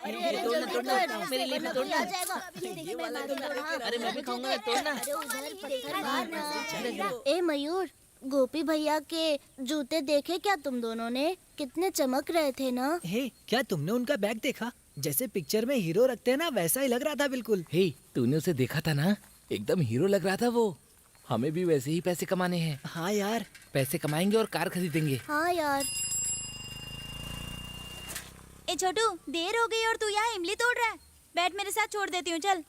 अरे तोड़ना मेरे लिए भी तोड़ना। अरे मैं भी खाऊंगा, तोड़ना। ए मयूर, गोपी भैया के जूते देखे क्या तुम दोनों ने? कितने चमक रहे थे ना। हे, क्या तुमने उनका बैग देखा? जैसे पिक्चर में हीरो रखते हैं ना, वैसा ही लग रहा था बिल्कुल। हे, तूने उसे देखा था ना? एकदम हीरो लग रहा था वो। हमें भी वैसे ही पैसे कमाने हैं। हाँ यार, पैसे कमाएंगे और कार खरीदेंगे। हाँ यार। ए छोटू, देर हो गई और तू यहाँ इमली तोड़ रहा है। बैठ, मेरे साथ छोड़ देती हूँ, चल।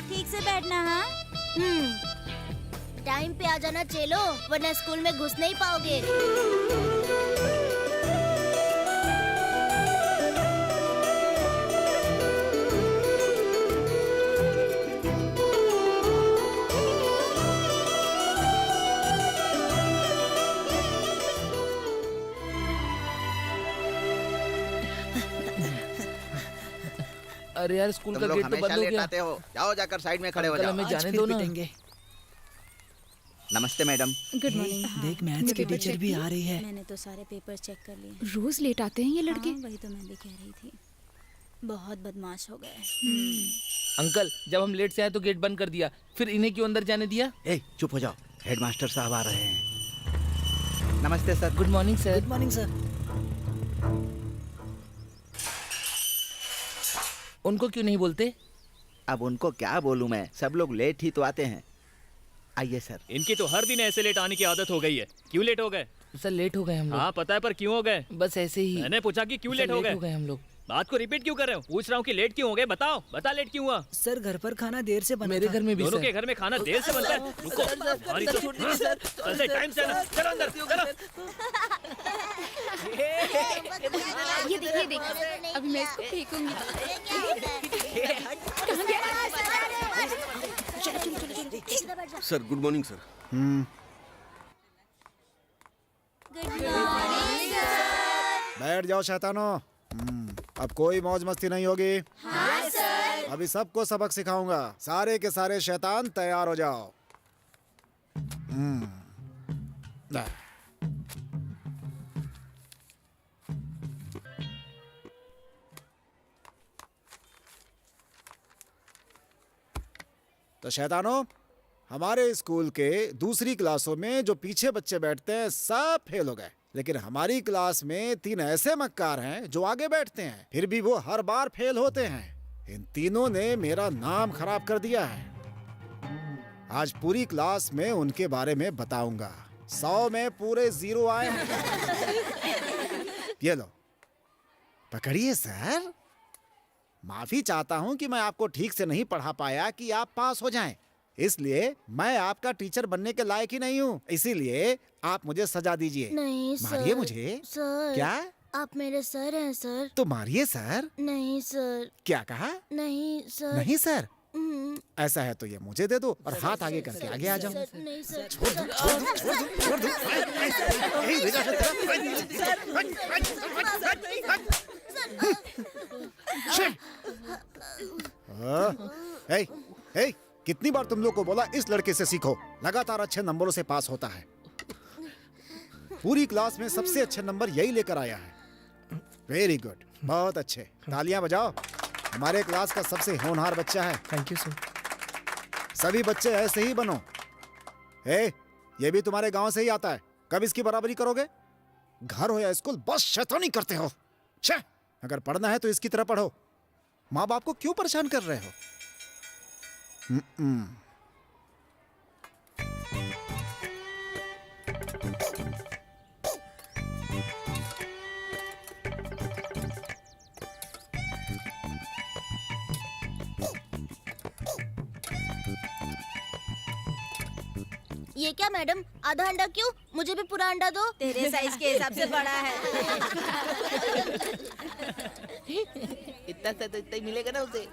ठीक से बैठना। हाँ, टाइम पे आ जाना चेलो, वरना स्कूल में घुस नहीं पाओगे। अरे यार, स्कूल तुम का लोग गेट तो हमेशा बंद हो लेट गया। आते हो। जाओ, जाकर साइड में खड़े हो अंकल, जाओ। हमें आज जाने फिर दो ना। पिटेंगे। नमस्ते मैडम। Good morning. देख, मैथ्स की टीचर भी आ रही है। मैंने तो सारे पेपर चेक कर लिए। रोज लेट आते हैं ये लड़के। हाँ, वही तो मैं भी कह रही थी। बहुत बदमाश हो गए। अंकल, जब हम लेट से आए तो गेट बंद कर दिया, फिर इन्हें क्यों अंदर जाने दिया? ए, चुप हो जाओ, हेडमास्टर साहब आ रहे हैं। नमस्ते sir. Good morning sir. Good morning sir. उनको क्यों नहीं बोलते? अब उनको क्या बोलूं मैं, सब लोग लेट ही तो आते हैं। आइए सर। इनकी तो हर दिन ऐसे लेट आने की आदत हो गई है। क्यों लेट हो गए? सर, लेट हो गए हम लोग। हाँ पता है, पर क्यों हो गए? बस ऐसे ही। मैंने पूछा कि क्यों सर, लेट हो गए। हम लोग। बात को रिपीट क्यों कर रहे हो? पूछ रहा हूँ कि लेट क्यों हो गए। बताओ, बता लेट क्यों हुआ। सर, घर पर खाना देर से बना मेरे था। घर में भी दोनों सर। के घर में खाना देर से बनता है। रुको, हमारी तो चल से टाइम से आना। चलो अंदर, चलो। ये देखिए, अभी मैं इसको फेंकूंगी। Sir, good morning sir. बैठ जाओ शैतानो। अब कोई मौज मस्ती नहीं होगी। हाँ सर। अभी सबको सबक सिखाऊंगा। सारे के सारे शैतान तैयार हो जाओ। ले। तो शैतानो, हमारे स्कूल के दूसरी क्लासों में जो पीछे बच्चे बैठते हैं सब फेल हो गए, लेकिन हमारी क्लास में 3 ऐसे मक्कार हैं जो आगे बैठते हैं, फिर भी वो हर बार फेल होते हैं। इन तीनों ने मेरा नाम खराब कर दिया है। आज पूरी क्लास में उनके बारे में बताऊंगा। 100 में पूरे 0 आए हैं। ये लो, पकड़िए सर। माफी चाहता हूं कि मैं आपको ठीक से नहीं पढ़ा पाया कि आप पास हो जाएं। इसलिए मैं आपका टीचर बनने के लायक ही नहीं हूँ, इसीलिए आप मुझे सजा दीजिए। नहीं सर। मारिए मुझे। सर, क्या? आप मेरे सर हैं सर। तो मारिए सर। नहीं सर। क्या कहा? नहीं सर। नहीं सर। ऐसा है तो ये मुझे दे दो और हाथ आगे करके आगे आ जाओ। नहीं सर। छोड़ दो। हे, कितनी बार तुम लोग को बोला इस लड़के से सीखो। लगातार अच्छे नंबरों से पास होता है। पूरी क्लास में सबसे अच्छे नंबर यही लेकर आया है। वेरी गुड, बहुत अच्छे। तालियां बजाओ। हमारे क्लास का सबसे होनहार बच्चा है। Thank you sir. सभी बच्चे ऐसे ही बनो। ये भी तुम्हारे गांव से ही आता है। कब इसकी बराबरी करोगे? घर हो या स्कूल, बस शैतानी करते हो। छे, अगर पढ़ना है तो इसकी तरह पढ़ो। माँ बाप को क्यों परेशान कर रहे हो? ये क्या मैडम, आधा अंडा क्यों? मुझे भी पूरा अंडा दो। तेरे साइज के हिसाब से बड़ा है। इतना सा तो इतना ही मिलेगा ना उसे।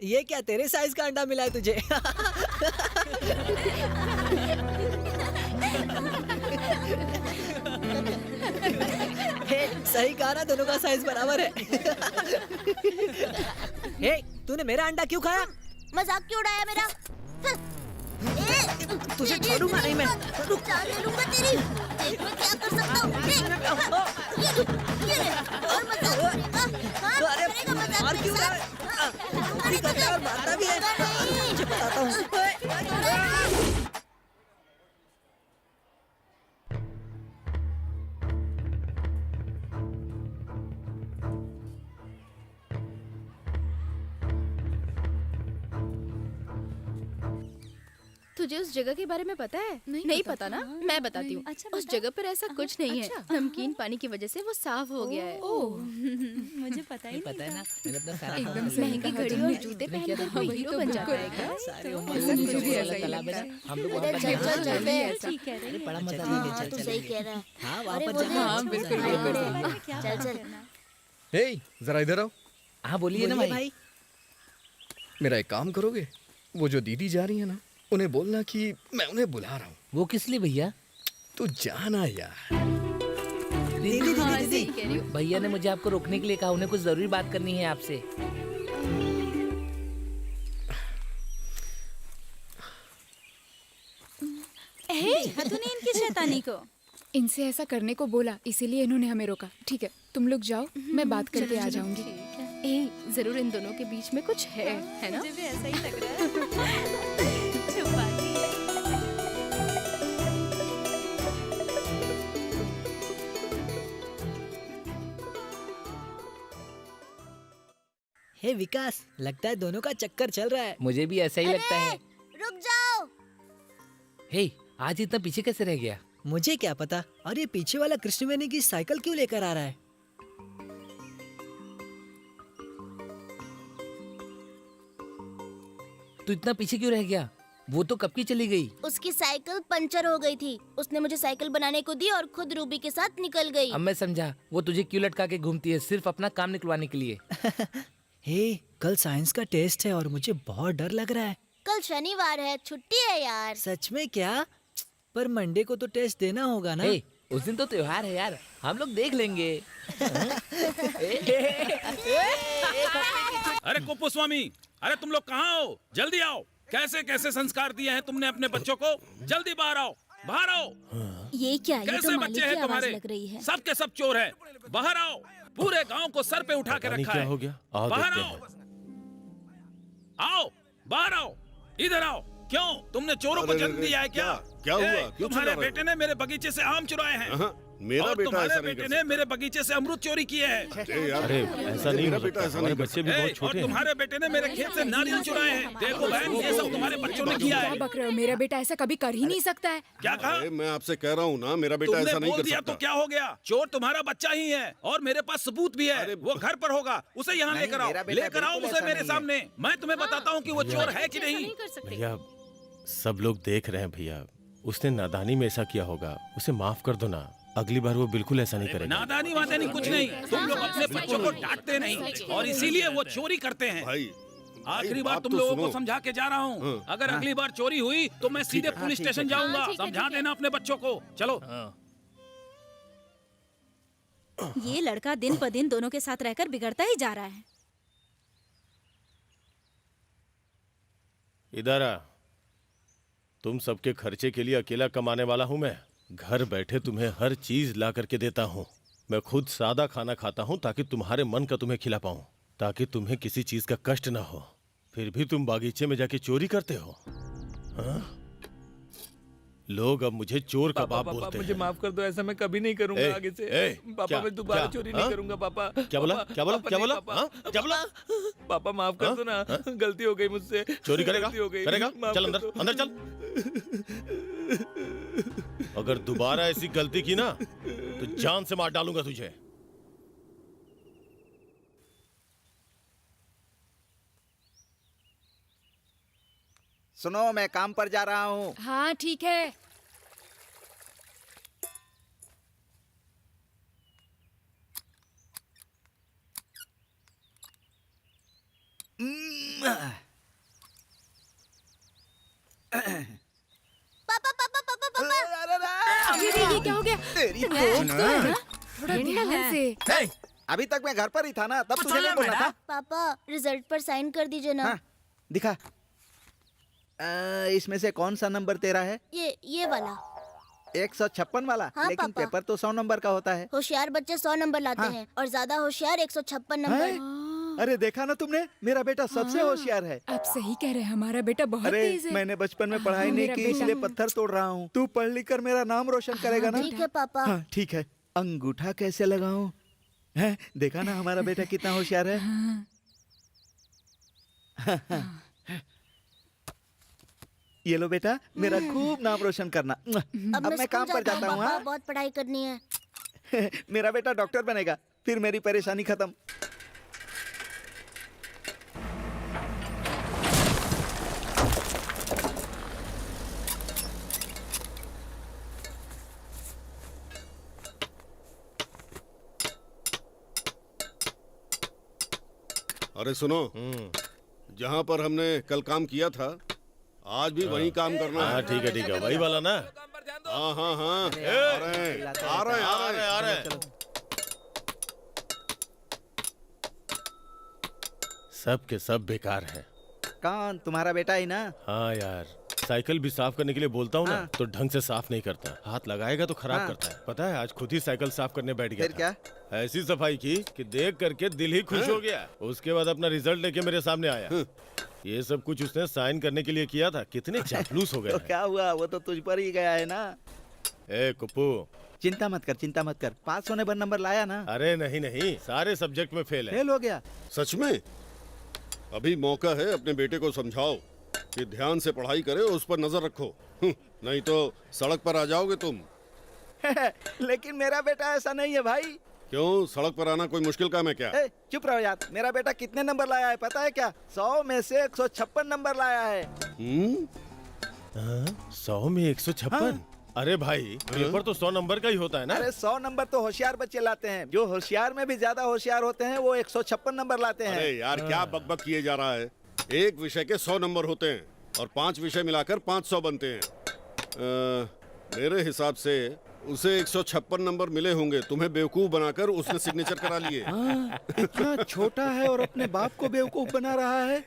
ये क्या तेरे साइज का अंडा मिला है तुझे? सही कहा ना, दोनों का साइज बराबर है। हे, तूने मेरा अंडा क्यों खाया? मजाक क्यों उड़ाया मेरा? तुझे छोड़ूंगा नहीं मैं। जान ले लूंगा तेरी। देख मैं क्या कर सकता हूँ। ये और मजाक करेगा? हाँ, करेगा मजाक और क्यों? और मारता भी है। मुझे बताता हूँ। तुझे उस जगह के बारे में पता है? नहीं पता ना? मैं बताती हूँ। अच्छा, उस बता। जगह पर ऐसा कुछ नहीं है। नमकीन पानी की वजह से वो साफ हो गया है। मुझे पता ही पता है ना, मैंने अपना सारा एकदम महंगी घड़ी और जूते पहनकर वो हीरो बन जाता है। सारे तालाब है ना, हम लोग वहाँ अरे पर चल चल चलते हैं। ठीक है रे। बड़ा मजा हाँ, आएगा। तू सही कह रहा है। हाँ, वहाँ अरे पर वो जाना। हाँ, बिल्कुल, बिल्कुल। क्या चल बात चल। करना? हे, जरा इधर आओ। हाँ बोलिए ना भाई। मेरा एक काम करोगे? वो जो दीदी जा रही है ना, उन्हें बोलना कि मैं उन्हें बुला रहा हूँ। वो किस लिए भैया? तू जाना यार। दीदी भैया ने मुझे आपको रोकने के लिए कहा, उन्हें कुछ जरूरी बात करनी है आपसे। तूने इनकी शैतानी को। इनसे ऐसा करने को बोला, इसीलिए इन्होंने हमें रोका। ठीक है, तुम लोग जाओ, मैं बात करके आ जाऊंगी। जरूर इन दोनों के बीच में कुछ है ना? मुझे भी ऐसा ही लग रहा है। छुपा दी। हे विकास, लगता है दोनों का चक्कर चल रहा है। मुझे भी ऐसा ही लगता है। रुक जाओ। हे, आज इतना पीछे कैसे रह गया? मुझे क्या पता। और ये पीछे वाला कृष्णवेणी की साइकिल क्यों लेकर आ रहा है? तू इतना पीछे क्यों रह गया? वो तो कब की चली गई। उसकी साइकिल पंचर हो गई थी। उसने मुझे साइकिल बनाने को दी और खुद रूबी के साथ निकल गई। अब मैं समझा, वो तुझे क्यों लटका के घूमती है, सिर्फ अपना काम निकलवाने के लिए। हे, कल साइंस का टेस्ट है और मुझे बहुत डर लग रहा है। कल शनिवार है, छुट्टी है यार। सच में क्या? पर मंडे को तो टेस्ट देना होगा ना। हे, उस दिन तो त्योहार है यार, हम लोग देख लेंगे। अरे कुप्पू स्वामी, अरे तुम लोग कहाँ हो? जल्दी आओ। कैसे कैसे संस्कार दिए हैं तुमने अपने बच्चों को? जल्दी बाहर आओ, बाहर आओ। ये क्या? ये कैसे तो बच्चे मालिक हैं की आवाज तुम्हारे? लग रही है। सब के सब चोर हैं। बाहर आओ। पूरे गांव को सर पे उठा के पता नहीं रखा क्या है। हो गया। आओ बाहर देखते आओ। आओ, बाहर आओ, इधर आओ। क्यों, तुमने चोरों को जन्म दिया है क्या? क्या हुआ? ए, क्यों तुम्हारे चिल्ला रहे हो? बेटे ने मेरे बगीचे से आम चुराए हैं। मेरा और बेटा तुम्हारे ऐसा नहीं बेटे कर ने मेरे बगीचे से अमरूद चोरी किए हैं। अरे ऐसा नहीं हो सकता। हमारे बच्चे भी बहुत और छोटे हैं। तुम्हारे बेटे ने मेरे खेत से नारियल चुराए हैं। देखो बहन, ये सब तुम्हारे बच्चों ने किया है। क्या बक रहे हो? मेरा बेटा ऐसा कभी कर ही नहीं सकता है। क्या कहा? अरे मैं आपसे कह रहा हूँ ना, मेरा बेटा तुमने ऐसा नहीं बोल कर दिया सकता। तो क्या हो गया? चोर तुम्हारा बच्चा ही है और मेरे पास सबूत भी है। वो घर पर होगा, उसे यहाँ नहीं, लेकर आओ। मेरा बेटा लेकर आओ बिल्कुल उसे ऐसा मेरे नहीं है। सामने। मैं तुम्हें बताता हूँ कि वो चोर है कि नहीं। भैया, सब लोग देख रहे हैं भैया। उसने नादानी में ऐसा किया होगा, उसे माफ कर दो ना। अगली बार वो बिल्कुल ऐसा नहीं करेगा। नादानी वादानी कुछ नहीं। तुम लोग अपने बच्चों को डांटते नहीं और इसीलिए वो चोरी करते हैं। भाई, आखिरी बार बात तुम तो लोगों सुनो। को समझा के जा रहा हूँ। हाँ। अगर अगली बार चोरी हुई तो मैं सीधे पुलिस ठीक है, स्टेशन ठीक है। जाऊंगा। ठीक है, समझा ठीक है। देना अपने बच्चों को। चलो। ये लड़का दिन ब दिन दोनों के साथ रहकर बिगड़ता ही जा रहा है। इधर आ। तुम सबके खर्चे के लिए अकेला कमाने वाला हूँ मैं। घर बैठे तुम्हें हर चीज ला करके देता हूँ। मैं खुद सादा खाना खाता हूँ ताकि तुम्हारे मन का तुम्हें खिला पाऊँ, ताकि तुम्हें किसी चीज का कष्ट ना हो। फिर भी तुम बागीचे में जाके चोरी करते हो। हाँ? लोग अब मुझे चोर का बाप बोलते मुझे हैं। माफ कर दो, ऐसा मैं कभी नहीं करूंगा ए, आगे से। ए, पापा क्या? मैं दोबारा क्या? चोरी हाँ? नहीं करूंगा पापा। क्या बोला? पापा, क्या बोला? पापा क्या नहीं, बोला? पापा। हाँ? क्या बोला? पापा माफ कर हाँ? दो ना, हाँ? गलती हो गई मुझसे। चोरी करेगा? गलती हो गई। करेगा? माफ चल कर अंदर, दो। अंदर चल। अगर दोबारा ऐसी गलती की ना तो जान से मार डालूंगा तुझे। सुनो, मैं काम पर जा रहा हूँ। हाँ ठीक है। पापा पापा पापा पापा ये तेरी थोड़ा ध्यान से। हे, अभी तक मैं घर पर ही था ना, तब तुझे नहीं बोला था। पापा रिजल्ट पर साइन कर दीजिए ना। हाँ, दिखा। इसमें से कौन सा नंबर तेरा है? ये वाला। 156 वाला। हाँ, लेकिन पापा। पेपर तो 100 नंबर का होता है। होशियार बच्चे 100 नंबर लाते हाँ। हैं और ज्यादा होशियार 156 नंबर। अरे देखा ना तुमने, मेरा बेटा सबसे होशियार है। आप सही कह रहे हैं, हमारा बेटा बहुत अरे तेज है। मैंने बचपन में पढ़ाई नहीं मेरा की, बेटा। इसलिए पत्थर तोड़ रहा हूँ। तू पढ़ लिख कर मेरा नाम रोशन करेगा ना? ठीक है पापा। हाँ ठीक है। अंगूठा कैसे लगाऊं? है, देखा ना हमारा बेटा कितना होशियार है। ये लो बेटा, मेरा खूब नाम रोशन करना। अब मैं काम पर जाता हूँ। पापा, हाँ? बहुत पढ़ाई करनी है। मेरा बेटा डॉक्टर बनेगा, फिर मेरी परेशानी खत्म। अरे सुनो, जहाँ पर हमने कल काम किया था, आज भी वही काम करना है। हाँ ठीक है, वही वाला ना। हाँ हाँ हाँ, आ रहे हैं। सब के सब बेकार है। कौन? तुम्हारा बेटा ही ना? हाँ यार, साइकिल भी साफ करने के लिए बोलता हूँ ना, हाँ। तो ढंग से साफ नहीं करता। हाथ लगाएगा तो खराब हाँ। करता है। पता है, आज खुद ही साइकिल साफ करने बैठ गया फिर था। क्या? ऐसी सफाई की कि देख करके दिल ही खुश हो गया। उसके बाद अपना रिजल्ट लेके मेरे सामने आया। ये सब कुछ उसने साइन करने के लिए किया था। कितने चापलूस हो गए तो हैं। क्या हुआ, वो तो तुझ पर ही गया है ना। ए कुप्पू, चिंता मत कर। पास होने पर नंबर लाया ना? अरे नहीं, सारे सब्जेक्ट में फेल है। फेल हो गया? सच में? अभी मौका है, अपने बेटे को समझाओ कि ध्यान से पढ़ाई करे, उस पर नजर रखो। नहीं तो सड़क पर आ जाओगे तुम। लेकिन मेरा बेटा ऐसा नहीं है भाई। क्यों, सड़क पर आना कोई मुश्किल काम है क्या? चुप रहो यार। मेरा बेटा कितने नंबर लाया है पता है क्या? 100 में से 156 नंबर लाया है। 100 में 156? अरे भाई, पेपर तो 100 नंबर का ही होता है ना। अरे 100 नंबर तो होशियार बच्चे लाते हैं। जो होशियार में भी ज्यादा होशियार होते हैं, वो 156 नंबर लाते हैं। अरे यार, क्या बकबक किए जा रहा है। एक विषय के 100 नंबर होते हैं और 5 विषय मिलाकर 500 बनते हैं। मेरे हिसाब से उसे 156 नंबर मिले होंगे। तुम्हें बेवकूफ बनाकर उसने सिग्नेचर करा लिए। इतना छोटा है और अपने बाप को बेवकूफ बना रहा है।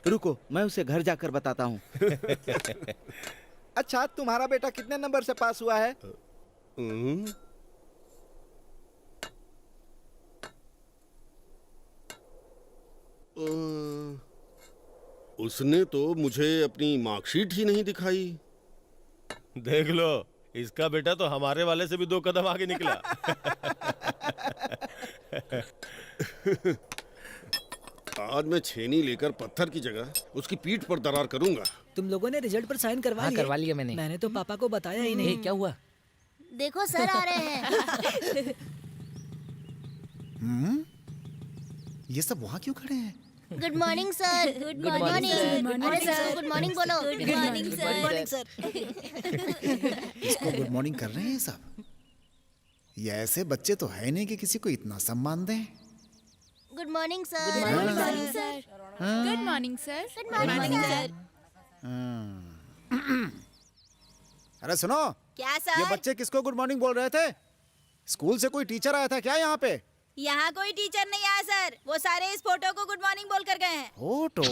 रुको, मैं उसे घर जाकर बताता हूँ। अच्छा, तुम्हारा बेटा कितने नंबर से पास हुआ है? उसने तो मुझे अपनी मार्कशीट ही नहीं दिखाई। देख लो, इसका बेटा तो हमारे वाले से भी 2 कदम आगे निकला। आज मैं छेनी लेकर पत्थर की जगह उसकी पीठ पर दरार करूंगा। तुम लोगों ने रिजल्ट पर साइन करवा लिए? करवा लिया मैंने। मैंने तो पापा को बताया ही नहीं। क्या हुआ? देखो सर आ रहे हैं। ये सब वहाँ क्यों खड़े हैं? Good morning sir. Good morning. अरे सर गुड मॉर्निंग बोलो। Good morning sir. इसको गुड मॉर्निंग कर रहे हैं ये सब? ये ऐसे बच्चे तो है नहीं कि किसी को इतना सम्मान दें। Good morning sir. Good morning sir. Good morning sir. Good morning sir. अरे सुनो, क्या ये सर? बच्चे किसको गुड मॉर्निंग बोल रहे थे? स्कूल से कोई टीचर आया था क्या यहाँ पे? यहाँ कोई टीचर नहीं आया सर। वो सारे इस फोटो को गुड मॉर्निंग बोल कर गए हैं। फोटो?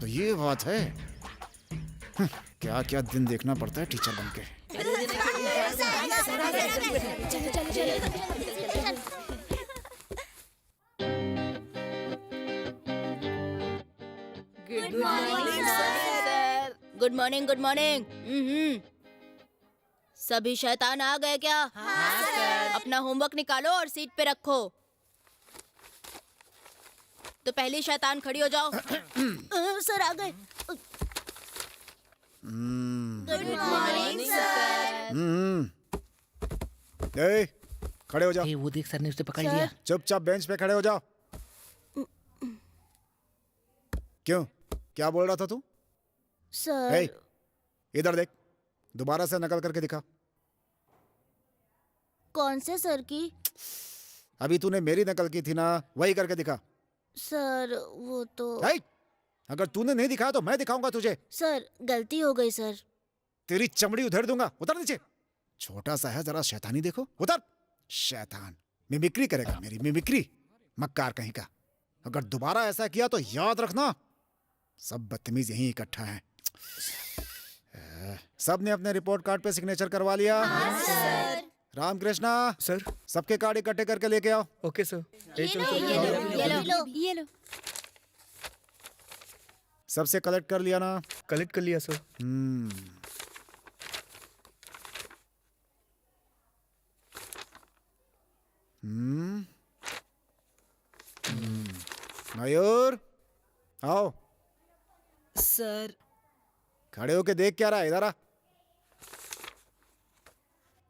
तो ये बात है। क्या क्या दिन देखना पड़ता है टीचर बन के। Good morning sir. Good morning good morning. सभी शैतान आ गए क्या? हाँ सर। अपना होमवर्क निकालो और सीट पे रखो। तो पहली शैतान खड़ी हो जाओ। सर आ गए। Good morning sir. ए, खड़े हो जाओ। वो देख, सर ने उसे पकड़ लिया। चुपचाप बेंच पे खड़े हो जाओ। क्यों, क्या बोल रहा था तू? सर ए, इधर देख, दोबारा से नकल करके दिखा। कौन से सर की? अभी तूने मेरी नकल की थी ना, वही करके दिखा। सर वो तो अगर तूने नहीं दिखाया तो मैं दिखाऊंगा तुझे। सर गलती हो गई सर। तेरी चमड़ी उधेड़ दूंगा। उतर नीचे। छोटा सा है, जरा शैतानी देखो। उतर। शैतान मिमिक्री करेगा, मेरी मिमिक्री। मक्कार कहीं का। अगर दोबारा ऐसा किया तो याद रखना, सब बदतमीज यहीं इकट्ठा हैं। सब ने अपने रिपोर्ट कार्ड पे सिग्नेचर करवा लिया? हाँ, सर। रामकृष्णा, सर। सबके कार्ड इकट्ठे करके लेके आओ। Okay sir. ये लो। सबसे कलेक्ट कर लिया ना? कलेक्ट कर लिया सर। मयूर, आओ। सर। खड़े होके देख क्या रहा है? इधर आ।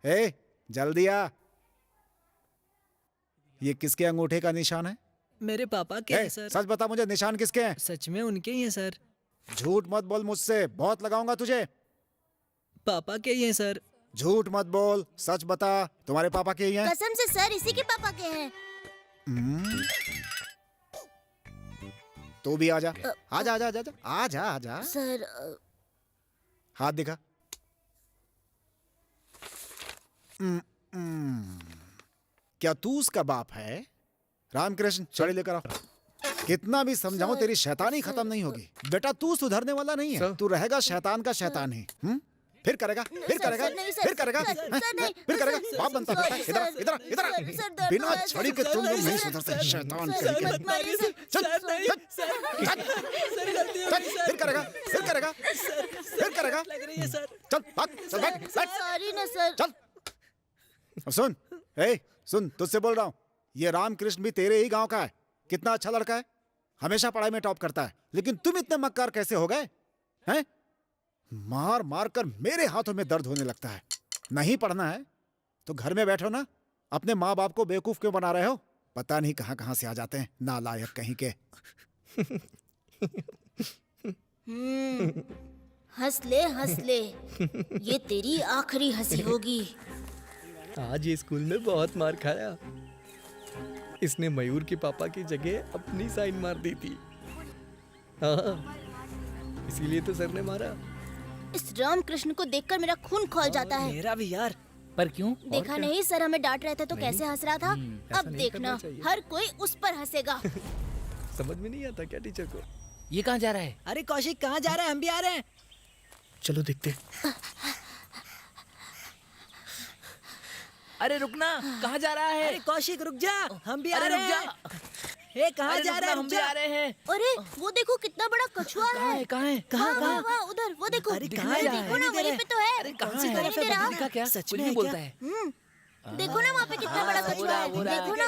ए, जल्दी आ। ये किसके अंगूठे का निशान है? मेरे पापा के हैं सर। सच बता मुझे, निशान किसके हैं? सच में उनके ही हैं सर। झूठ मत बोल मुझसे, बहुत लगाऊंगा तुझे। पापा के ही हैं सर। झूठ मत बोल, सच बता। तुम्हारे पापा के ही हैं? कसम से सर, इसी के पापा के हैं। तू भी आजा। आजा आजा आजा आजा आजा। सर हाथ दिखा। क्या तू उसका बाप है? रामकृष्ण, छड़ी लेकर आओ। कितना भी समझाऊं, तेरी शैतानी खत्म नहीं होगी। बेटा तू सुधरने वाला नहीं है, तू रहेगा शैतान का शैतान ही। फिर करेगा, फिर करेगा, फिर करेगा, फिर करेगा। बाप बनता है। इधर इधर इधर। बिना छड़ी के तुम लोग नहीं सुधरते, शैतान। फिर करेगा, फिर करेगा, फिर करेगा। चल भाग, चल भाग। सॉरी ना सर। चल। अब सुन, ए सुन, तुझसे बोल रहा हूँ। ये रामकृष्ण भी तेरे ही गांव का है। कितना अच्छा लड़का है, हमेशा पढ़ाई में टॉप करता है। लेकिन तुम इतने मक्कार कैसे हो गए हैं? मार मार कर मेरे हाथों में दर्द होने लगता है। नहीं पढ़ना है तो घर में बैठो ना। अपने माँ बाप को बेवकूफ क्यों बना रहे हो? पता नहीं कहाँ कहाँ से आ जाते हैं, नालायक कहीं के। हंस ले, ये तेरी आखिरी हंसी होगी। आज ये स्कूल में बहुत मार खाया। इसने मयूर के पापा की जगह अपनी साइन मार दी थी। हाँ, इसीलिए तो सर ने मारा। इस रामकृष्ण को देखकर मेरा खून खौल जाता है। मेरा भी यार। पर क्यों? देखा नहीं, सर हमें डांट रहे थे तो कैसे हंस रहा था। अब देखना, हर कोई उस पर हंसेगा। समझ में नहीं आता क्या टीचर को? ये कहाँ जा रहा है? अरे कौशिक, कहाँ जा रहा है? हम भी आ रहे हैं। चलो देखते। अरे रुकना, कहाँ जा रहा है? अरे कौशिक रुक जा, हम भी आ अरे रहे रुक जा। हैं। हे कहाँ जा रहा है? हम भी आ रहे हैं। अरे वो देखो कितना बड़ा कछुआ है। कहाँ है? कहाँ? वहाँ उधर, वो देखो। अरे कहाँ है? देखो ना, वहीं पे तो है। अरे कहाँ सी है? तरफ है? रहा? दिखा क्या? सच कुछ में भी है बोलता क्या? है। देखो ना वहाँ पे कितना बड़ा कछुआ है। वो रहा, देखो ना,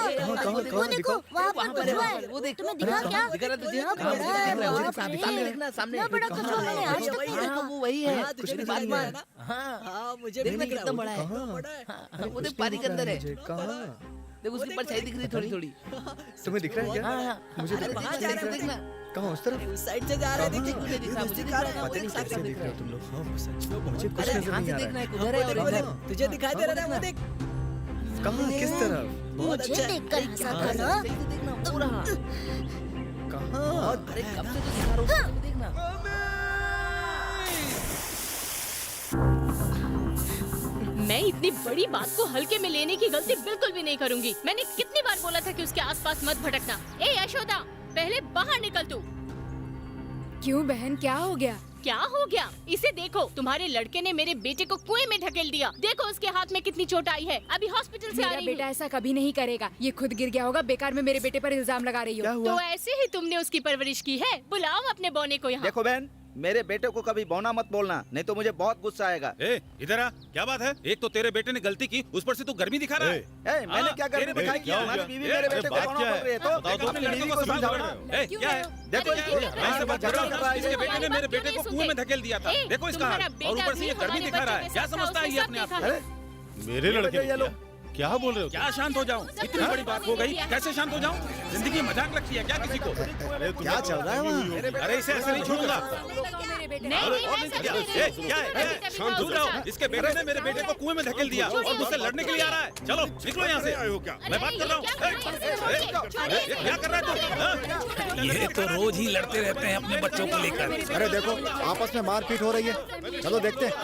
वो देखो वहाँ पर कछुआ है। वो देख। तुम्हें दिखा क्या? दिखा रहा तुझे? कितना बड़ा है, बाप रे। सामने देखना, सामने। इतना बड़ा कछुआ मैंने आज तक नहीं देखा। वो वही है। हाँ, कुछ तुझे नहीं, दिखाई बात दे रहा मान। है ना? हाँ, मुझे देखना भी दिख कितना रहा है। बड़ा है। बड़ा है। हाँ, वो देख पारी के अंदर है। कहाँ? देखो उसकी परछाई दिख रही है थोड़ी थोड़ी। तुम्हें दिख रहा है क्या? हाँ हाँ, मुझे अरे दिख रहा है। देखना, देखना। कहाँ? उस तरफ? उस साइड से जा रहा है। कहाँ? देखिए मुझे दिख रहा है, मुझे दिख रहा है। पता नहीं कैसे देख रहे हो तुम लोग। हाँ, सच में मुझे कुछ अरे नजर ध्यान नहीं से आ देखना रहा है, उधर है और इधर। तुझे दिखाई दे रहा है वो देख। है। कहाँ? किस तरफ? मुझे देखकर हंसा था ना। सही से देखना, वो रहा। कहाँ? अरे कब से तो दिखा रहा हूँ, देखना। मैं इतनी बड़ी बात को हल्के में लेने की गलती बिल्कुल भी नहीं करूंगी। मैंने कितनी बार बोला था कि उसके आसपास मत भटकना। ए यशोदा, पहले बाहर निकल तू। क्यों बहन, क्या हो गया? क्या हो गया? इसे देखो, तुम्हारे लड़के ने मेरे बेटे को कुएं में ढकेल दिया। देखो उसके हाथ में कितनी चोट आई है। अभी हॉस्पिटल से आ मेरा रही बेटा हूँ। ऐसा कभी नहीं करेगा। ये खुद गिर गया होगा। बेकार में मेरे बेटे पर इल्जाम लगा रही हो। तो ऐसे ही तुमने उसकी परवरिश की है। बुलाओ अपने बौने को यहाँ। देखो बहन, मेरे बेटे को कभी बौना मत बोलना, नहीं तो मुझे बहुत गुस्सा आएगा। ए, इधर आ। क्या बात है? एक तो तेरे बेटे ने गलती की, उस पर से तू गर्मी दिखा रहा है। मैंने क्या गर्मी दिखाई? क्या हो हमारी गया? बीवी मेरे बेटे को बात बौना क्या बोल है? रही है, तो बताओ तो अपने लड़के को समझाओ ना। ए, क्या है? देखो मैं से बात कर रहा हूँ। इसके बेटे ने मेरे बेटे को कुएं में धकेल दिया था। देखो इसका हाल। और ऊपर से ये गर्मी दिखा रहा है। क्या समझता है ये अपने आप को? मेरे लड़के ने क्या बोल रहे हो? क्या शांत हो जाऊं? इतनी बड़ी बात हो गई, कैसे शांत हो जाऊं? जिंदगी मजाक लगती है क्या किसी को? क्या चल रहा है वहाँ? अरे इसे ऐसे नहीं छोड़ूंगा। क्या है? शांत हो जाओ। इसके बेटे ने मेरे बेटे को कुएं में धकेल दिया और मुझसे लड़ने के लिए आ रहा है। चलो निकलो यहाँ से। मैं बात कर रहा हूँ। क्या कर रहा है तू? ये तो रोज ही लड़ते रहते हैं अपने बच्चों को लेकर। अरे देखो आपस में मारपीट हो रही है, चलो देखते हैं।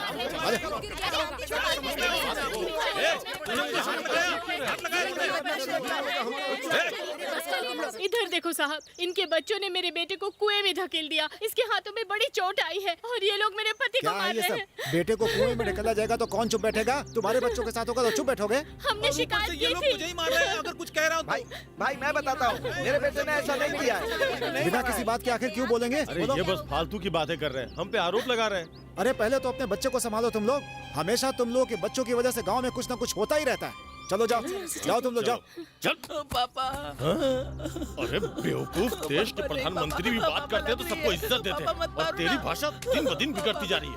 इधर देखो साहब, इनके बच्चों ने मेरे बेटे को कुएं में धकेल दिया। इसके हाथों में बड़ी चोट आई है और ये लोग मेरे पति को क्या है मार ये रहे सब? हैं। बेटे को कुएं में निकला जाएगा तो कौन चुप बैठेगा? तुम्हारे बच्चों के साथ होगा तो चुप बैठोगे? हमने शिकायत ये की लोग थी। मुझे ही मार रहे हैं अगर कुछ कह रहा हूँ तो। भाई मैं बताता हूँ, मेरे बेटे ने ऐसा नहीं किया है। बिना किसी बात के आखिर क्यों बोलेंगे? अरे ये बस फालतू की बातें कर रहे हैं, हम पे आरोप लगा रहे हैं। अरे पहले तो अपने बच्चे को संभालो तुम लोग। हमेशा तुम लोगों के बच्चों की वजह से गांव में कुछ ना कुछ होता ही रहता है। चलो जाओ, जाओ तुम लोग जाओ। चल। पापा। अरे बेवकूफ, देश के प्रधानमंत्री भी बात करते हैं तो सबको इज्जत देते हैं और तेरी भाषा दिन ब दिन बिगड़ती जा रही है।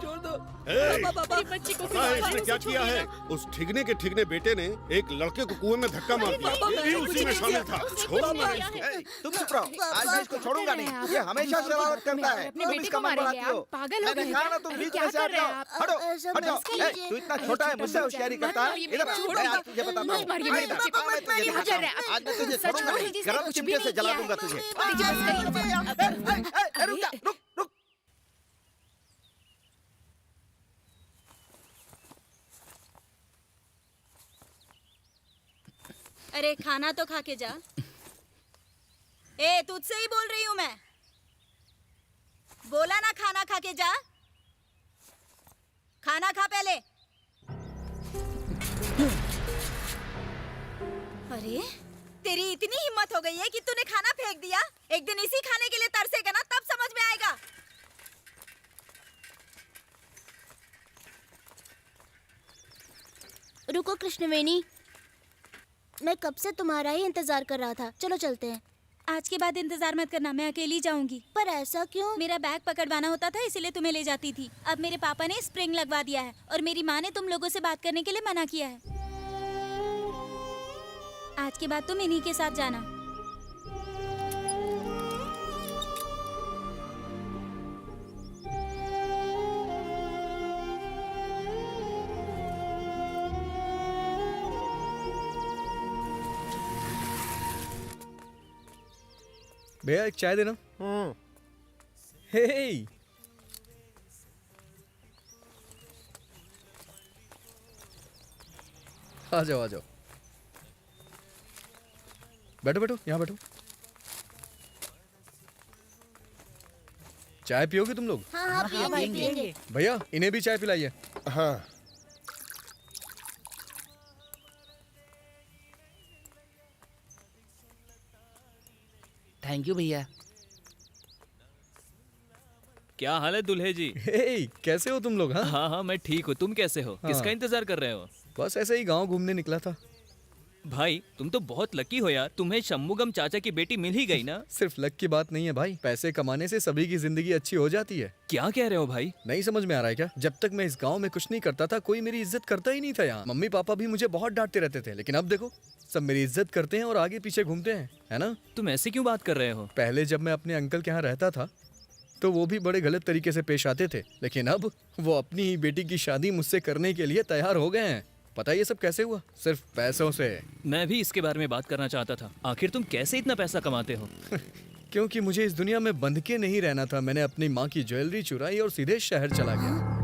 मेरी बच्ची को पता है इसने क्या किया है? उस ठिगने के ठिगने बेटे ने एक लड़के को कुएं में धक्का मार दिया। ये भी उसी में शामिल था। छोड़ूंगा नहीं इसको। तुम चुप रहो, आज मैं इसको छोड़ूंगा नहीं। ये हमेशा शरारत करता है। अपने तुम बेटे इसका को मन मारेंगे बढ़ाती हो। आप? पागल हो गए मैंने कहा क्या? ना तुम अरे बीच क्या में से कर हट रहे हैं जाओ। आप? हटो, ऐसा हट जाओ। मत ए, कीजिए। तू इतना छोटा है, मुझसे होशियारी करता है। मारिए, इधर आ, छोड़ो। मैं आज तुझे बताता हूँ। मत मारिए मेरे इधर, बच्चे को। मैं तुझे ये बताता मुझे हूँ। आज मैं तुझे सच छोड़ूंगा बोल नहीं। जिसने गरम कुछ भी चिमटे से नहीं जला किया दूंगा है। तुझे। दीजिए बस करिए। रुक जा, रुक, रुक। अरे खाना तो खा के जा। ए तुझसे ही बोल रही हूँ मैं। बोला ना खाना खा के जा। खाना खा पहले। अरे तेरी इतनी हिम्मत हो गई है कि तूने खाना फेंक दिया। एक दिन इसी खाने के लिए तरसेगा ना, तब समझ में आएगा। रुको कृष्णवेणी, मैं कब से तुम्हारा ही इंतजार कर रहा था। चलो चलते हैं। आज के बाद इंतजार मत करना, मैं अकेली जाऊंगी। पर ऐसा क्यों? मेरा बैग पकड़वाना होता था इसलिए तुम्हें ले जाती थी। अब मेरे पापा ने स्प्रिंग लगवा दिया है और मेरी माँ ने तुम लोगों से बात करने के लिए मना किया है। आज के बाद तुम इन्हीं के साथ जाना। भैया एक चाय देना। हे आ जाओ आ जाओ, बैठो बैठो, यहाँ बैठो। चाय पियोगे तुम लोग? हाँ हाँ पिएंगे। भैया इन्हें भी चाय पिलाइए। हाँ। थैंक यू भैया। क्या हाल है दुल्हे जी? हे कैसे हो तुम लोग? हाँ हाँ हाँ मैं ठीक हूँ, तुम कैसे हो? हाँ। किसका इंतजार कर रहे हो? बस ऐसे ही गांव घूमने निकला था। भाई तुम तो बहुत लकी हो यार, तुम्हें शंमुगम चाचा की बेटी मिल ही गई ना। सिर्फ लक की बात नहीं है भाई, पैसे कमाने से सभी की जिंदगी अच्छी हो जाती है। क्या कह रहे हो भाई? नहीं समझ में आ रहा है क्या? जब तक मैं इस गांव में कुछ नहीं करता था कोई मेरी इज्जत करता ही नहीं था। यहाँ मम्मी पापा भी मुझे बहुत डांटते रहते थे, लेकिन अब देखो सब मेरी इज्जत करते हैं और आगे पीछे घूमते हैं, है ना? तुम ऐसे क्यों बात कर रहे हो? पहले जब मैं अपने अंकल के यहाँ रहता था तो वो भी बड़े गलत तरीके से पेश आते थे, लेकिन अब वो अपनी ही बेटी की शादी मुझसे करने के लिए तैयार हो गए हैं। पता है ये सब कैसे हुआ? सिर्फ पैसों से। मैं भी इसके बारे में बात करना चाहता था। आखिर तुम कैसे इतना पैसा कमाते हो? क्योंकि मुझे इस दुनिया में बंध के नहीं रहना था। मैंने अपनी माँ की ज्वेलरी चुराई और सीधे शहर चला गया।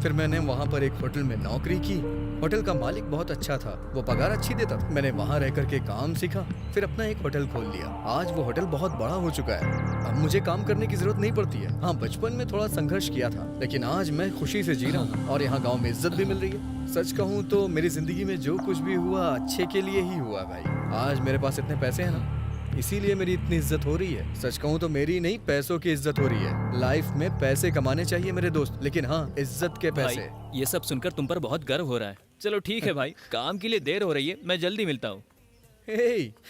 फिर मैंने वहाँ पर एक होटल में नौकरी की। होटल का मालिक बहुत अच्छा था, वो पगार अच्छी देता था। मैंने वहाँ रह करके काम सीखा, फिर अपना एक होटल खोल लिया। आज वो होटल बहुत बड़ा हो चुका है। अब मुझे काम करने की जरूरत नहीं पड़ती है। हाँ बचपन में थोड़ा संघर्ष किया था, लेकिन आज मैं खुशी से जी रहा हूँ और यहाँ गाँव में इज्जत भी मिल रही है। सच कहूँ तो मेरी जिंदगी में जो कुछ भी हुआ अच्छे के लिए ही हुआ भाई। आज मेरे पास इतने पैसे हैं ना, इसीलिए मेरी इतनी इज्जत हो रही है। सच कहूँ तो मेरी नहीं पैसों की इज्जत हो रही है। लाइफ में पैसे कमाने चाहिए मेरे दोस्त, लेकिन हाँ इज्जत के पैसे। भाई ये सब सुनकर तुम पर बहुत गर्व हो रहा है। चलो ठीक है भाई, काम के लिए देर हो रही है, मैं जल्दी मिलता हूँ।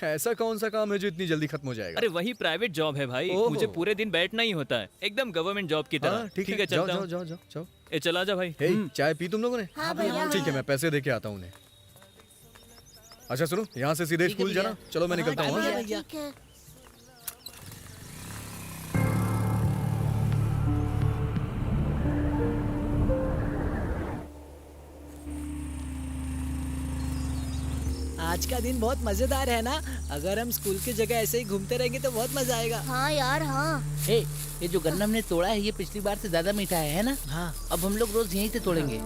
ऐसा कौन सा काम है जो इतनी जल्दी खत्म हो जाएगा? अरे वही प्राइवेट जॉब है भाई, मुझे पूरे दिन बैठना ही होता है, एकदम गवर्नमेंट जॉब की तरह। ठीक है चलता जाओ हूँ। जाओ जाओ जाओ। ए चला जा भाई। चाय पी तुम लोगों ने? हाँ भैया। ठीक है मैं पैसे दे के आता हूँ उन्हें। अच्छा सुनो, यहाँ से सीधे स्कूल जाना। चलो मैं निकलता हूँ। हाँ? ठीक है। आज का दिन बहुत मजेदार है ना। अगर हम स्कूल की जगह ऐसे ही घूमते रहेंगे तो बहुत मजा आएगा। हाँ यार हाँ। ये जो गन्ना हमने तोड़ा है ये पिछली बार से ज्यादा मीठा है ना? हाँ। अब हम लोग रोज यहीं से तोड़ेंगे।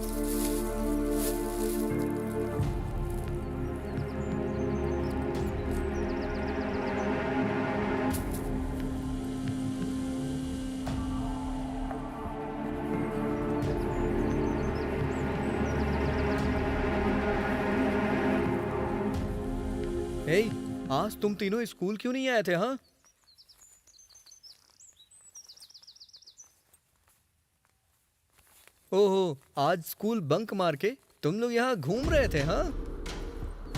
हे, आज तुम तीनों स्कूल क्यों नहीं आए थे? हाँ, ओहो, आज स्कूल बंक मार के तुम लोग यहाँ घूम रहे थे? हाँ,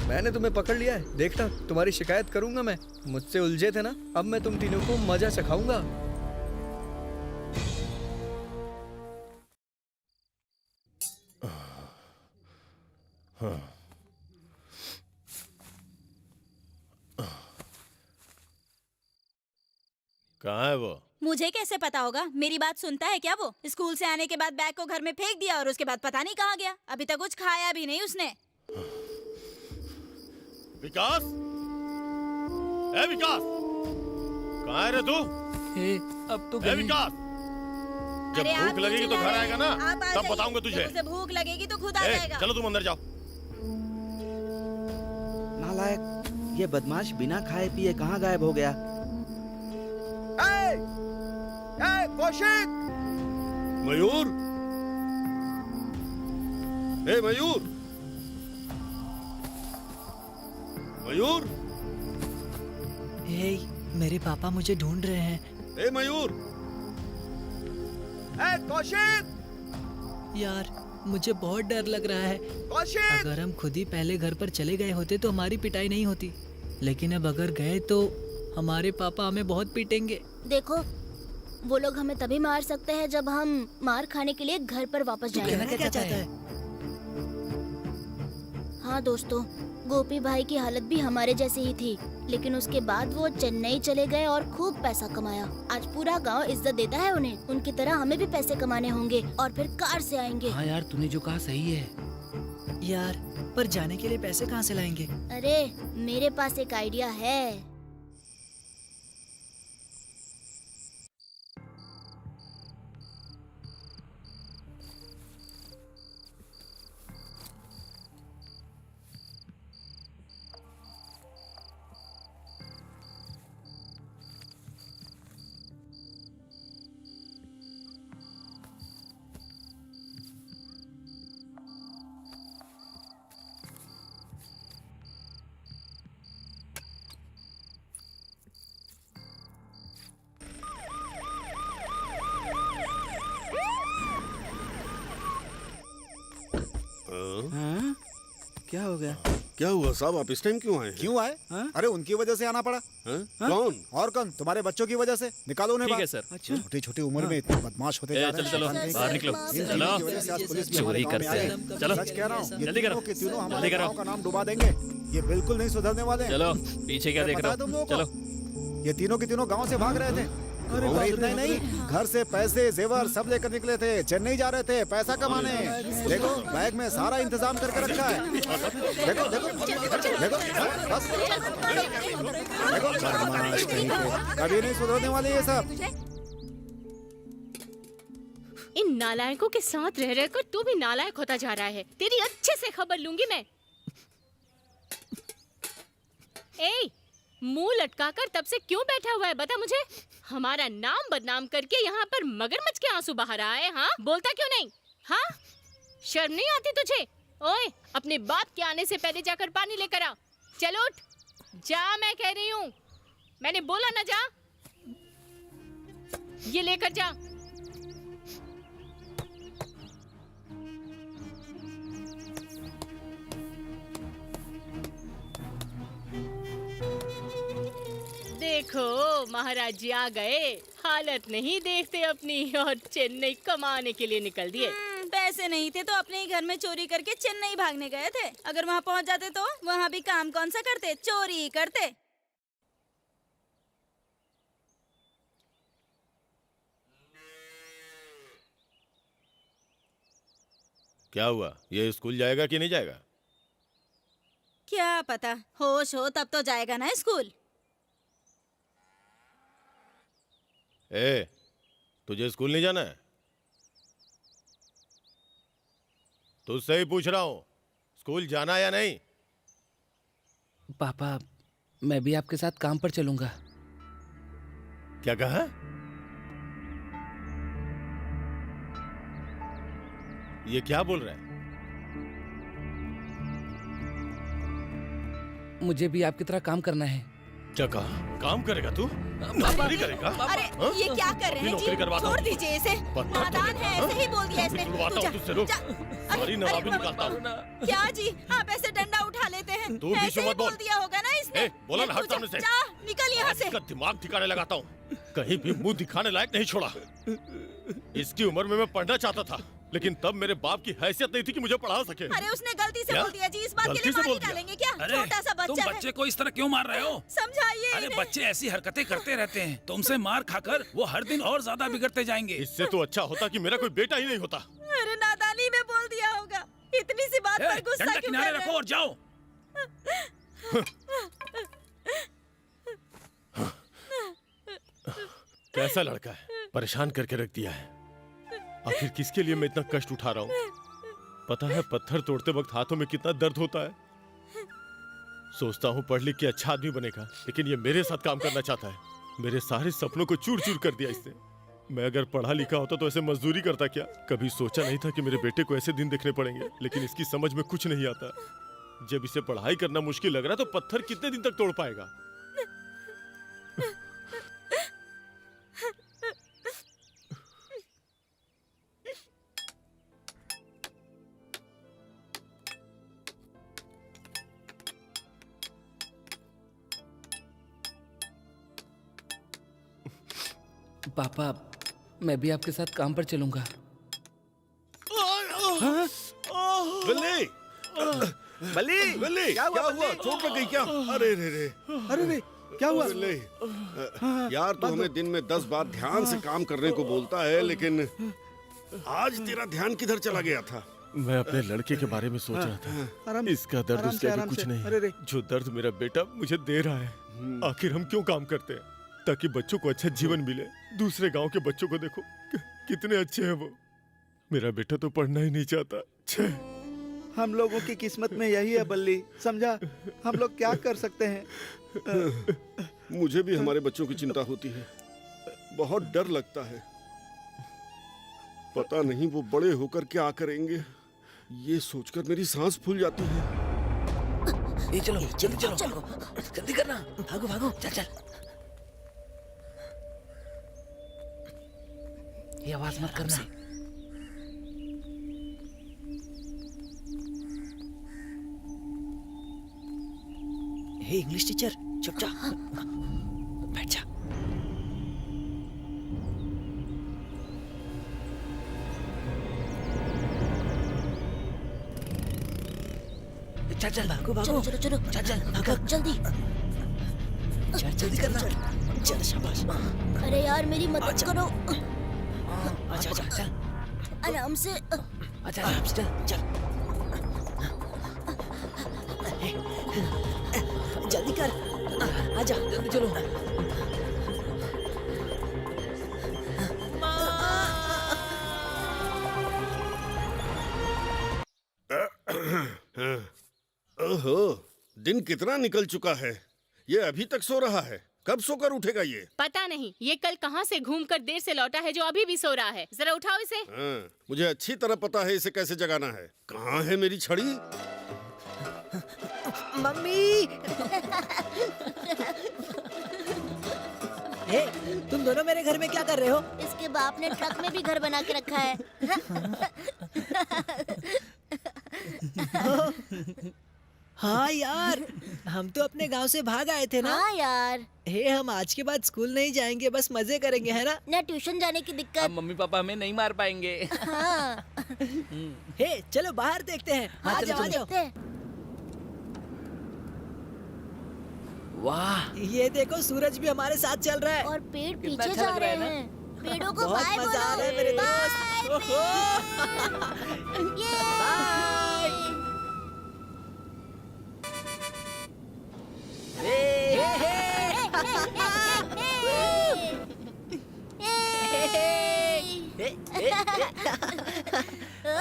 मैंने तुम्हें पकड़ लिया है। देखना, तुम्हारी शिकायत करूंगा मैं। मुझसे उलझे थे ना, अब मैं तुम तीनों को मजा चखाऊंगा। कहाँ है वो? मुझे कैसे पता होगा? मेरी बात सुनता है क्या वो? स्कूल से आने के बाद बैग को घर में फेंक दिया और उसके बाद पता नहीं कहाँ गया। अभी तक कुछ खाया भी नहीं उसने। विकास, ए विकास, कहाँ है रे तू? अब तो ए विकास, जब अरे भूख लगेगी तो घर आएगा ना, आप आ तब जाइए। बताऊंगा तुझे। जब उसे भूख लगेगी तो खुद आ जाएगा। चलो तुम अंदर जाओ। नालायक, ये बदमाश बिना खाए पिए कहाँ गायब हो गया? कौशिक! मयूर, ए मयूर, मयूर, हे, मेरे पापा मुझे ढूंढ रहे हैं। ए मयूर, ए कौशिक! यार, मुझे बहुत डर लग रहा है। कौशिक! अगर हम खुद ही पहले घर पर चले गए होते तो हमारी पिटाई नहीं होती, लेकिन अब अगर गए तो हमारे पापा हमें बहुत पीटेंगे। देखो, वो लोग हमें तभी मार सकते हैं जब हम मार खाने के लिए घर पर वापस जाएं। कहना क्या चाहता है? हाँ दोस्तों, गोपी भाई की हालत भी हमारे जैसी ही थी, लेकिन उसके बाद वो चेन्नई चले गए और खूब पैसा कमाया। आज पूरा गांव इज्जत देता है उन्हें। उनकी तरह हमें भी पैसे कमाने होंगे और फिर कार से आएंगे। हाँ यार, तूने जो कहा सही है। यार, पर जाने के लिए पैसे कहाँ से लाएंगे? अरे, मेरे पास एक आइडिया है। हाँ? क्या हो गया? क्या हुआ साहब, आप इस टाइम क्यों आए हैं? क्यों आए? अरे उनकी वजह से आना पड़ा। कौन? और कौन? तुम्हारे बच्चों की वजह से। निकालो उन्हें ठीक है बाहर। सर। अच्छा, छोटी छोटी उम्र में इतने बदमाश होते जा रहे हैं। चलो बाहर निकलो। चलो, की वजह से आज पुलिस भी चोरी हमारे गांव में करते आई हैं। है। चलो, सच कह रहा हूँ, ये जल्दी करो, तीनों के तीनों जल्दी हमारे करो। गांव का नाम डुबा देंगे। ये बिल्कुल नहीं सुधरने वाले हैं। चलो, पीछे क्या देख पता रहे है तुम लोगों हो? को? चलो। ये तीनों के तीनों गांव से भाग रहे थे। और इतना ही नहीं, घर से पैसे जेवर सब लेकर निकले थे। चेन्नई जा रहे थे पैसा कमाने। देखो, बैग में सारा इंतजाम करके रखा है। देखो देखो देखो, बस देखो, बदमाश कहीं के। कभी नहीं सुधरने वाले ये सब। इन नालायकों के साथ रह रहकर तू भी नालायक होता जा रहा है। तेरी अच्छे से खबर लूंगी मैं। ए, मुंह लटकाकर तब से क्यों बैठा हुआ है, बता मुझे। हमारा नाम बदनाम करके यहाँ पर मगरमच्छ के आंसू बहा रहा है। हाँ, बोलता क्यों नहीं? हाँ, शर्म नहीं आती तुझे? ओए, अपने बाप के आने से पहले जाकर पानी लेकर आ। चलो उठ, जा, मैं कह रही हूँ। मैंने बोला ना, जा। ये लेकर जा। देखो, महाराज जी आ गए। हालत नहीं देखते अपनी और चेन्नई कमाने के लिए निकल दिए। पैसे नहीं थे तो अपने ही घर में चोरी करके चेन्नई भागने गए थे। अगर वहाँ पहुँच जाते तो वहाँ भी काम कौन सा करते, चोरी ही करते। क्या हुआ, ये स्कूल जाएगा कि नहीं जाएगा? क्या पता, होश हो तब तो जाएगा ना स्कूल। ए, तुझे स्कूल नहीं जाना है? तुझसे ही पूछ रहा हूँ, स्कूल जाना या नहीं? पापा, मैं भी आपके साथ काम पर चलूंगा। क्या कहा? ये क्या बोल रहा है? मुझे भी आपकी तरह काम करना है। क्या कहा? काम करेगा तू? नौकरी करेगा? अरे हाँ? ये क्या कर रहे हैं जी? छोड़ दीजिए इसे, नादान है, ऐसे ही बोल दिया इसने। तुझसे रुक, सारी नवाबी निकालता हूँ। क्या जी, आप ऐसे डंडा उठा लेते हैं? तू बीच ऐसे में ही मत बोल। बोल दिया होगा ना इसने। बोला ना, हट सामने से। जा, निकल यहाँ से। इसका दिमाग ठिकाने लगाता हूँ, कहीं भी मुंह दिखाने लायक नहीं छोड़ा। इसकी उम्र में मैं पढ़ना चाहता था, लेकिन तब मेरे बाप की हैसियत नहीं थी कि मुझे पढ़ा सके। अरे उसने गलती से क्या? बोल दिया जी, इस बात के गलती लिए से मार बोल ही दिया? डालेंगे क्या? अरे, छोटा सा तुम बच्चा है। बच्चे को इस तरह क्यों मार रहे हो? समझाइए अरे इन्हें। बच्चे ऐसी हरकतें करते रहते हैं, तुमसे मार खाकर वो हर दिन और ज्यादा बिगड़ते जाएंगे। इससे तो अच्छा होता कि मेरा कोई बेटा ही नहीं होता। अरे नादानी में बोल दिया होगा, इतनी सी बात पर गुस्सा डंडा क्यों किनारे कर रहे रखो और जाओ। कैसा लड़का है, परेशान करके रख दिया है। आखिर किसके लिए मैं इतना कष्ट उठा रहा हूँ? पता है पत्थर तोड़ते वक्त हाथों में कितना दर्द होता है। सोचता हूँ पढ़ लिख के अच्छा आदमी बनेगा, लेकिन ये मेरे साथ काम करना चाहता है। मेरे सारे सपनों को चूर चूर कर दिया इसने। मैं अगर पढ़ा लिखा होता तो ऐसे मजदूरी करता क्या? कभी सोचा नहीं था कि मेरे बेटे को ऐसे दिन देखने पड़ेंगे, लेकिन इसकी समझ में कुछ नहीं आता। जब इसे पढ़ाई करना मुश्किल लग रहा है तो पत्थर कितने दिन तक तोड़ पाएगा? पापा, मैं भी आपके साथ काम पर चलूंगा। बल्ली, बल्ली, बल्ली, क्या हुआ? चोट लग गई क्या? अरे रे रे, अरे रे, क्या हुआ? बल्ली, यार तू हमें दिन में 10 बार ध्यान से काम करने को बोलता है, लेकिन आज तेरा ध्यान किधर चला गया था? मैं अपने लड़के के बारे में सोच रहा था। इसका दर्द उसके आगे कुछ नहीं है। जो दर्द मेरा बेटा मुझे दे रहा है। आखिर हम क्यों काम करते हैं? ताकि बच्चों को अच्छा जीवन मिले। दूसरे गांव के बच्चों को देखो, कितने अच्छे हैं वो। मेरा बेटा तो पढ़ना ही नहीं चाहता। छे। हम लोगों की किस्मत में यही है बल्ली, समझा? हम लोग क्या कर सकते हैं? मुझे भी हमारे बच्चों की चिंता होती है, बहुत डर लगता है। पता नहीं वो बड़े होकर क्या करेंगे, ये सोचकर मेरी सांस फूल जाती है। ये चलो, जल्दी चलो, जल्दी करना, भागो भागो, चल चल। ये आवाज मत करना। हे इंग्लिश टीचर, चुप जा, बैठ जा। चल चल, भागो भागो, चलो चलो चलो, चल चल, भागो जल्दी। चल जल्दी करना, चल शाबाश। अरे यार मेरी मदद करो। अच्छा अच्छा चल, आराम से। अच्छा आराम से चल चल। जल्दी कर, आजा, जल्दी चलो। ओहो, दिन कितना निकल चुका है, ये अभी तक सो रहा है। कब सोकर उठेगा ये? पता नहीं, ये कल कहाँ से घूमकर देर से लौटा है जो अभी भी सो रहा है। जरा उठाओ इसे। हाँ, मुझे अच्छी तरह पता है इसे कैसे जगाना है। कहाँ है मेरी छड़ी? मम्मी। हे, तुम दोनों मेरे घर में क्या कर रहे हो? इसके बाप ने ट्रक में भी घर बना के रखा है। हाँ यार, हम तो अपने गांव से भाग आए थे ना। हाँ यार। हे, हम आज के बाद स्कूल नहीं जाएंगे, बस मजे करेंगे, है ना? ना ट्यूशन जाने की दिक्कत। अब मम्मी पापा हमें नहीं मार पाएंगे। हाँ। हे, चलो बाहर देखते हैं। हाँ, आ जाओ, आ जाओ। देखते हैं। वाह, ये देखो सूरज भी हमारे साथ चल रहा है। और पेड़ कितना पीछे अच्छा जा लग रहा रहे है ना? हैं। पेड़ों को बहुत बाय मजा आ रहा है मेरे बोलो। दोस्त।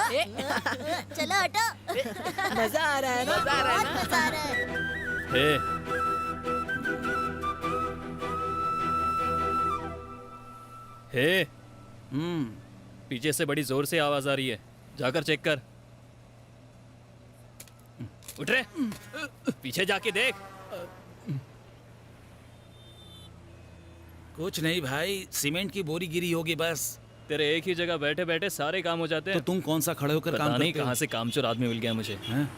ये। चलो हटो। मजा आ रहा है ना? बहुत मजा आ रहा है। हे, हे, पीछे से बड़ी जोर से आवाज आ रही है, जाकर चेक कर। उठ रे, पीछे जाके देख। कुछ नहीं भाई, सीमेंट की बोरी गिरी होगी बस। तेरे एक ही जगह बैठे बैठे सारे काम हो जाते तो हैं। तुम कौन सा खड़े होकर पता काम नहीं करते हो? कहाँ से कामचोर आदमी मिल गया मुझे। हैं?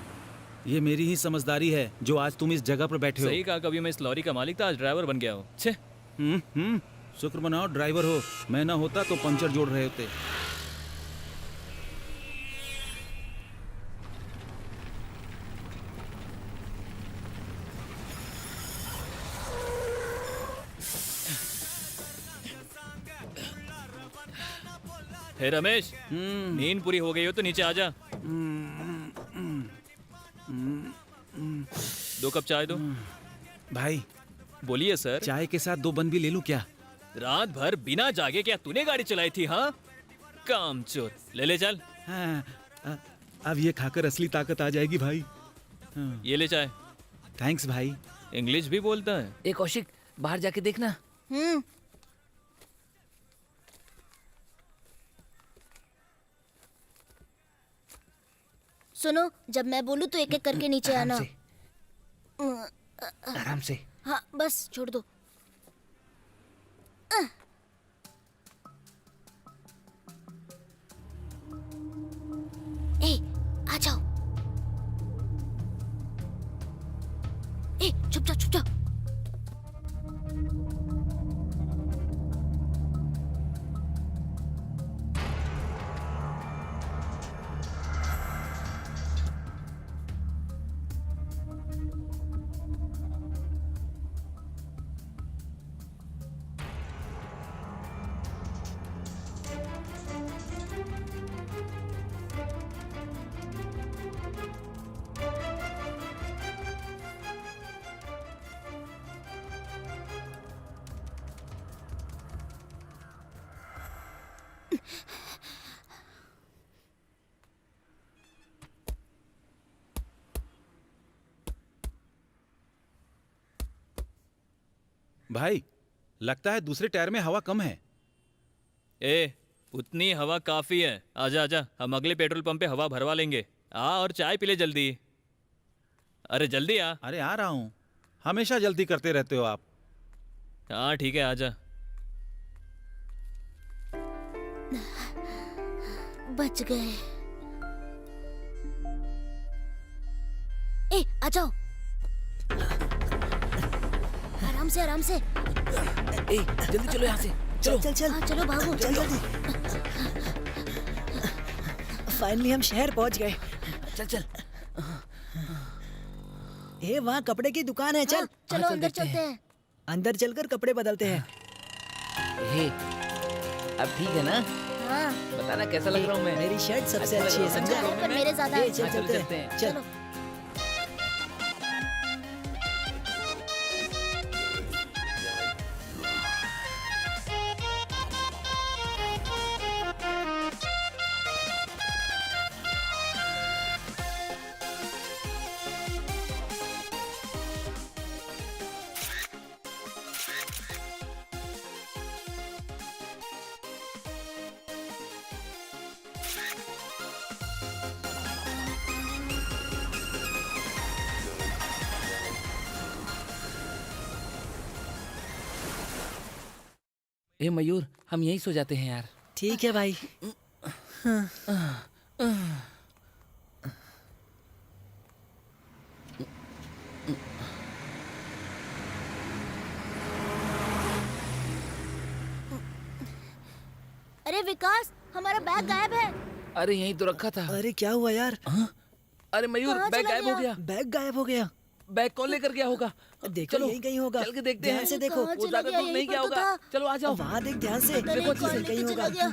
ये मेरी ही समझदारी है जो आज तुम इस जगह पर बैठे हो। सही कहा, कभी मैं इस लॉरी का मालिक था, आज ड्राइवर बन गया हूँ। छे, शुक्र मनाओ ड्राइवर हो, मैं ना होता तो पंचर जोड़ रहे होते। हे रमेश, नींद पूरी हो गई हो तो नीचे आ जा। 2 कप चाय दो। भाई बोलिए सर। चाय के साथ 2 बन भी ले लूं क्या? रात भर बिना जागे क्या तूने गाड़ी चलाई थी? हाँ, कामचोर। ले चल। हाँ, अब ये खाकर असली ताकत आ जाएगी भाई। हाँ। ये ले चाय। थैंक्स भाई। इंग्लिश भी बोलता है। एक कौशिक, बाहर जाके देखना। सुनो, जब मैं बोलूँ तो एक एक करके नीचे आना। आराम से। हाँ, बस छोड़ दो। ए, आ जाओ। ए, छुप जाओ, छुप जाओ। भाई लगता है दूसरे टायर में हवा कम है। ए, उतनी हवा काफी है। आजा आजा, हम अगले पेट्रोल पंप पे हवा भरवा लेंगे। आ और चाय पी ले जल्दी। अरे जल्दी आ। अरे आ रहा हूँ, हमेशा जल्दी करते रहते हो आप। हाँ ठीक है, आजा। बच गए। ए, आ जाओ। आराम से, आराम से। ए, जल्दी चलो यहाँ से। चलो चल चल। हाँ, चलो भागो। चल जल्दी। फाइनली हम शहर पहुंच गए। चल चल। ए, वहाँ कपड़े की दुकान है, चल। हाँ, चलो अंदर चलते हैं। अंदर चलकर कपड़े बदलते हैं। हे, अब ठीक है ना? हाँ। बताना कैसा लग रहा हूँ मैं? मेरी शर्ट सबसे अच्छी है, समझा? पर मेरे ज्यादा ए, अच्छे। चल चलते हैं। चल। ए मयूर, हम यहीं सो जाते हैं यार। ठीक है भाई। विकास, हमारा बैग गायब है। अरे यहीं तो रखा था। अरे क्या हुआ यार? अरे मयूर, कहाँ बैग चला गायब हो गया? गया। बैग गायब हो गया। बैग कौन लेकर गया होगा? देखो चलो, यहीं कहीं होगा। चल के देखते ध्यान हैं। से देखो। कहाँ वो चला ज्यादा गया? दूर नहीं यहीं गया पर तो होगा। था। चलो आ जाओ। वहाँ देख ध्यान से। पता देखो नहीं अच्छे कौन से लेके कहीं चला होगा। गया।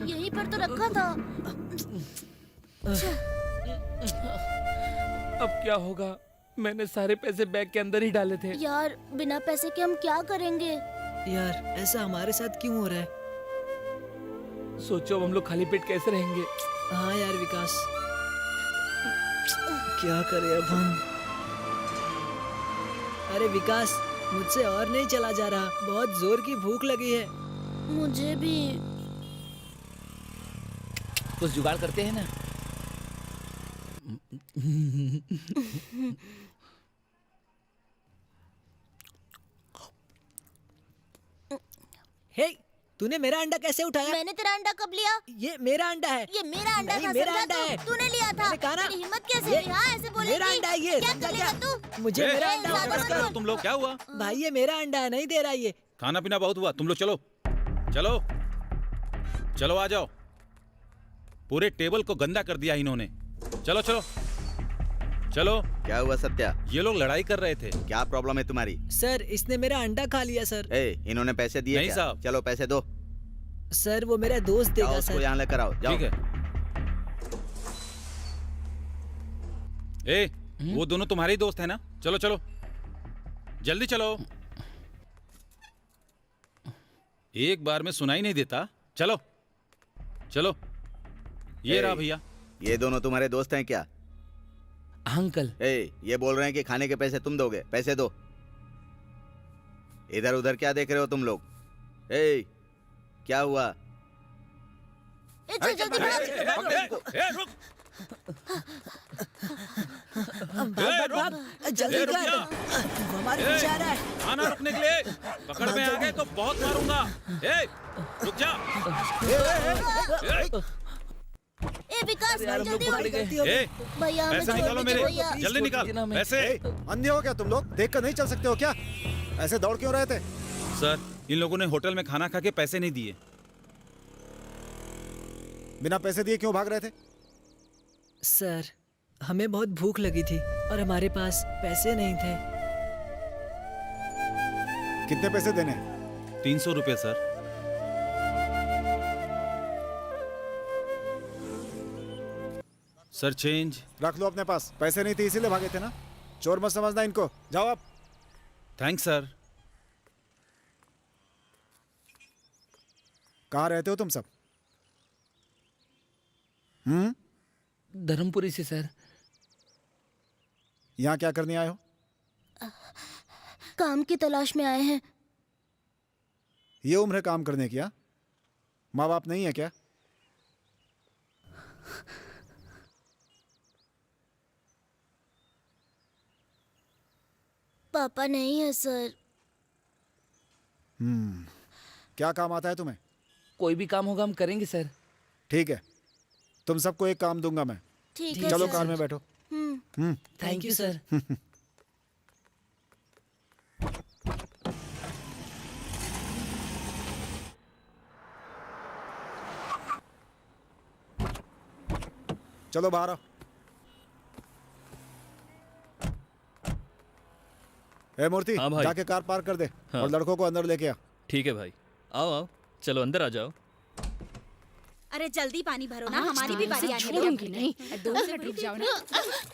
यहीं पर तो रखा था। अब क्या होगा? मैंने सारे पैसे बैग के अंदर ही डाले थे। यार बिना पैसे के हम क्या करेंगे? यार ऐसा हमारे साथ क्यों हो रहा है? सोचो अब हम लोग खाली पेट कैसे रहेंगे। हाँ यार विकास, क्या करें अब हम? अरे विकास, मुझसे और नहीं चला जा रहा। बहुत जोर की भूख लगी है। मुझे भी। कुछ जुगाड़ करते हैं ना। हे, तूने मेरा अंडा कैसे उठाया? मैंने तेरा अंडा कब लिया? ये मेरा अंडा है। ये मेरा अंडा नहीं, था। मेरा समझा अंडा तू? है। तूने लिया था। मैंने कहा ना, तेरी हिम्मत कैसे ये हुई? हाँ ऐसे बोलेगी? मेरा अंडा है ये। क्या समझा कर क्या? लेगा तू? मुझे ए, मेरा अंडा ज्यादा वापस मत करो। बोल। तुम लोग क्या हुआ? भाई ये मेरा अंडा है, नहीं दे रहा ये। खाना पीना बहुत हुआ, तुम लोग चलो चलो चलो आ जाओ। पूरे टेबल को गंदा कर दिया इन्होंने। चलो चलो चलो। क्या हुआ सत्या? ये लोग लड़ाई कर रहे थे। क्या प्रॉब्लम है तुम्हारी? सर इसने मेरा अंडा खा लिया सर। इन्होंने पैसे दिए नहीं क्या? साहब। चलो पैसे दो। सर वो मेरा दोस्त जाओ देगा उसको सर। यहाँ लेकर आओ। जाओ। ठीक है। ए, वो दोनों तुम्हारे ही दोस्त है ना? चलो चलो जल्दी चलो। एक बार में सुनाई नहीं देता। चलो चलो। ये रहा भैया। ये दोनों तुम्हारे दोस्त हैं क्या? अंकल। ये बोल रहे हैं कि खाने के पैसे तुम दोगे। पैसे दो। इधर उधर क्या देख रहे हो तुम लोग? क्या हुआ? चल जल्दी भाग। रुक। भाग, भाग, जल्दी कर। वो हमारे पीछे आ रहा है। खाना रुकने के लिए पकड़ में आ गए तो बहुत मारूंगा। रुक जा। ए विकास जल्दी हो। भैया हमें पैसे छोड़ निकालो दीजिए मेरे। भैया। जल्दी निकाल पैसे। अंधे हो क्या तुम लोग? देख कर नहीं चल सकते हो क्या? ऐसे दौड़ क्यों रहे थे? सर इन लोगों ने होटल में खाना खा के पैसे नहीं दिए। बिना पैसे दिए क्यों भाग रहे थे? सर हमें बहुत भूख लगी थी और हमारे पास पैसे नहीं थे। कितने पैसे देने? 300 रुपये सर। Sir change. रख लो अपने पास। पैसे नहीं थे इसीलिए भागे थे ना? चोर मत समझना इनको। जाओ आप। Thanks sir. कहाँ रहते हो तुम सब? धर्मपुरी से सर। यहाँ क्या करने आए हो? काम की तलाश में आए हैं। ये उम्र है काम करने की? हाँ? माँ बाप नहीं है क्या? पापा नहीं है सर। क्या काम आता है तुम्हें? कोई भी काम होगा हम करेंगे सर। ठीक है, तुम सबको एक काम दूंगा मैं। ठीक है चलो सर। कार में बैठो। Thank you sir. चलो बाहर आओ। मूर्ति, हाँ भाई। जाके कार पार्क कर दे। हाँ। और लड़कों को अंदर लेके आ। ठीक है भाई। आओ आओ चलो अंदर आ जाओ। अरे जल्दी पानी भरो ना, आज हमारी भी तो बारी इसे आने छोड़ूंगी लगी। नहीं। 2 मिनट रुक जाओ ना।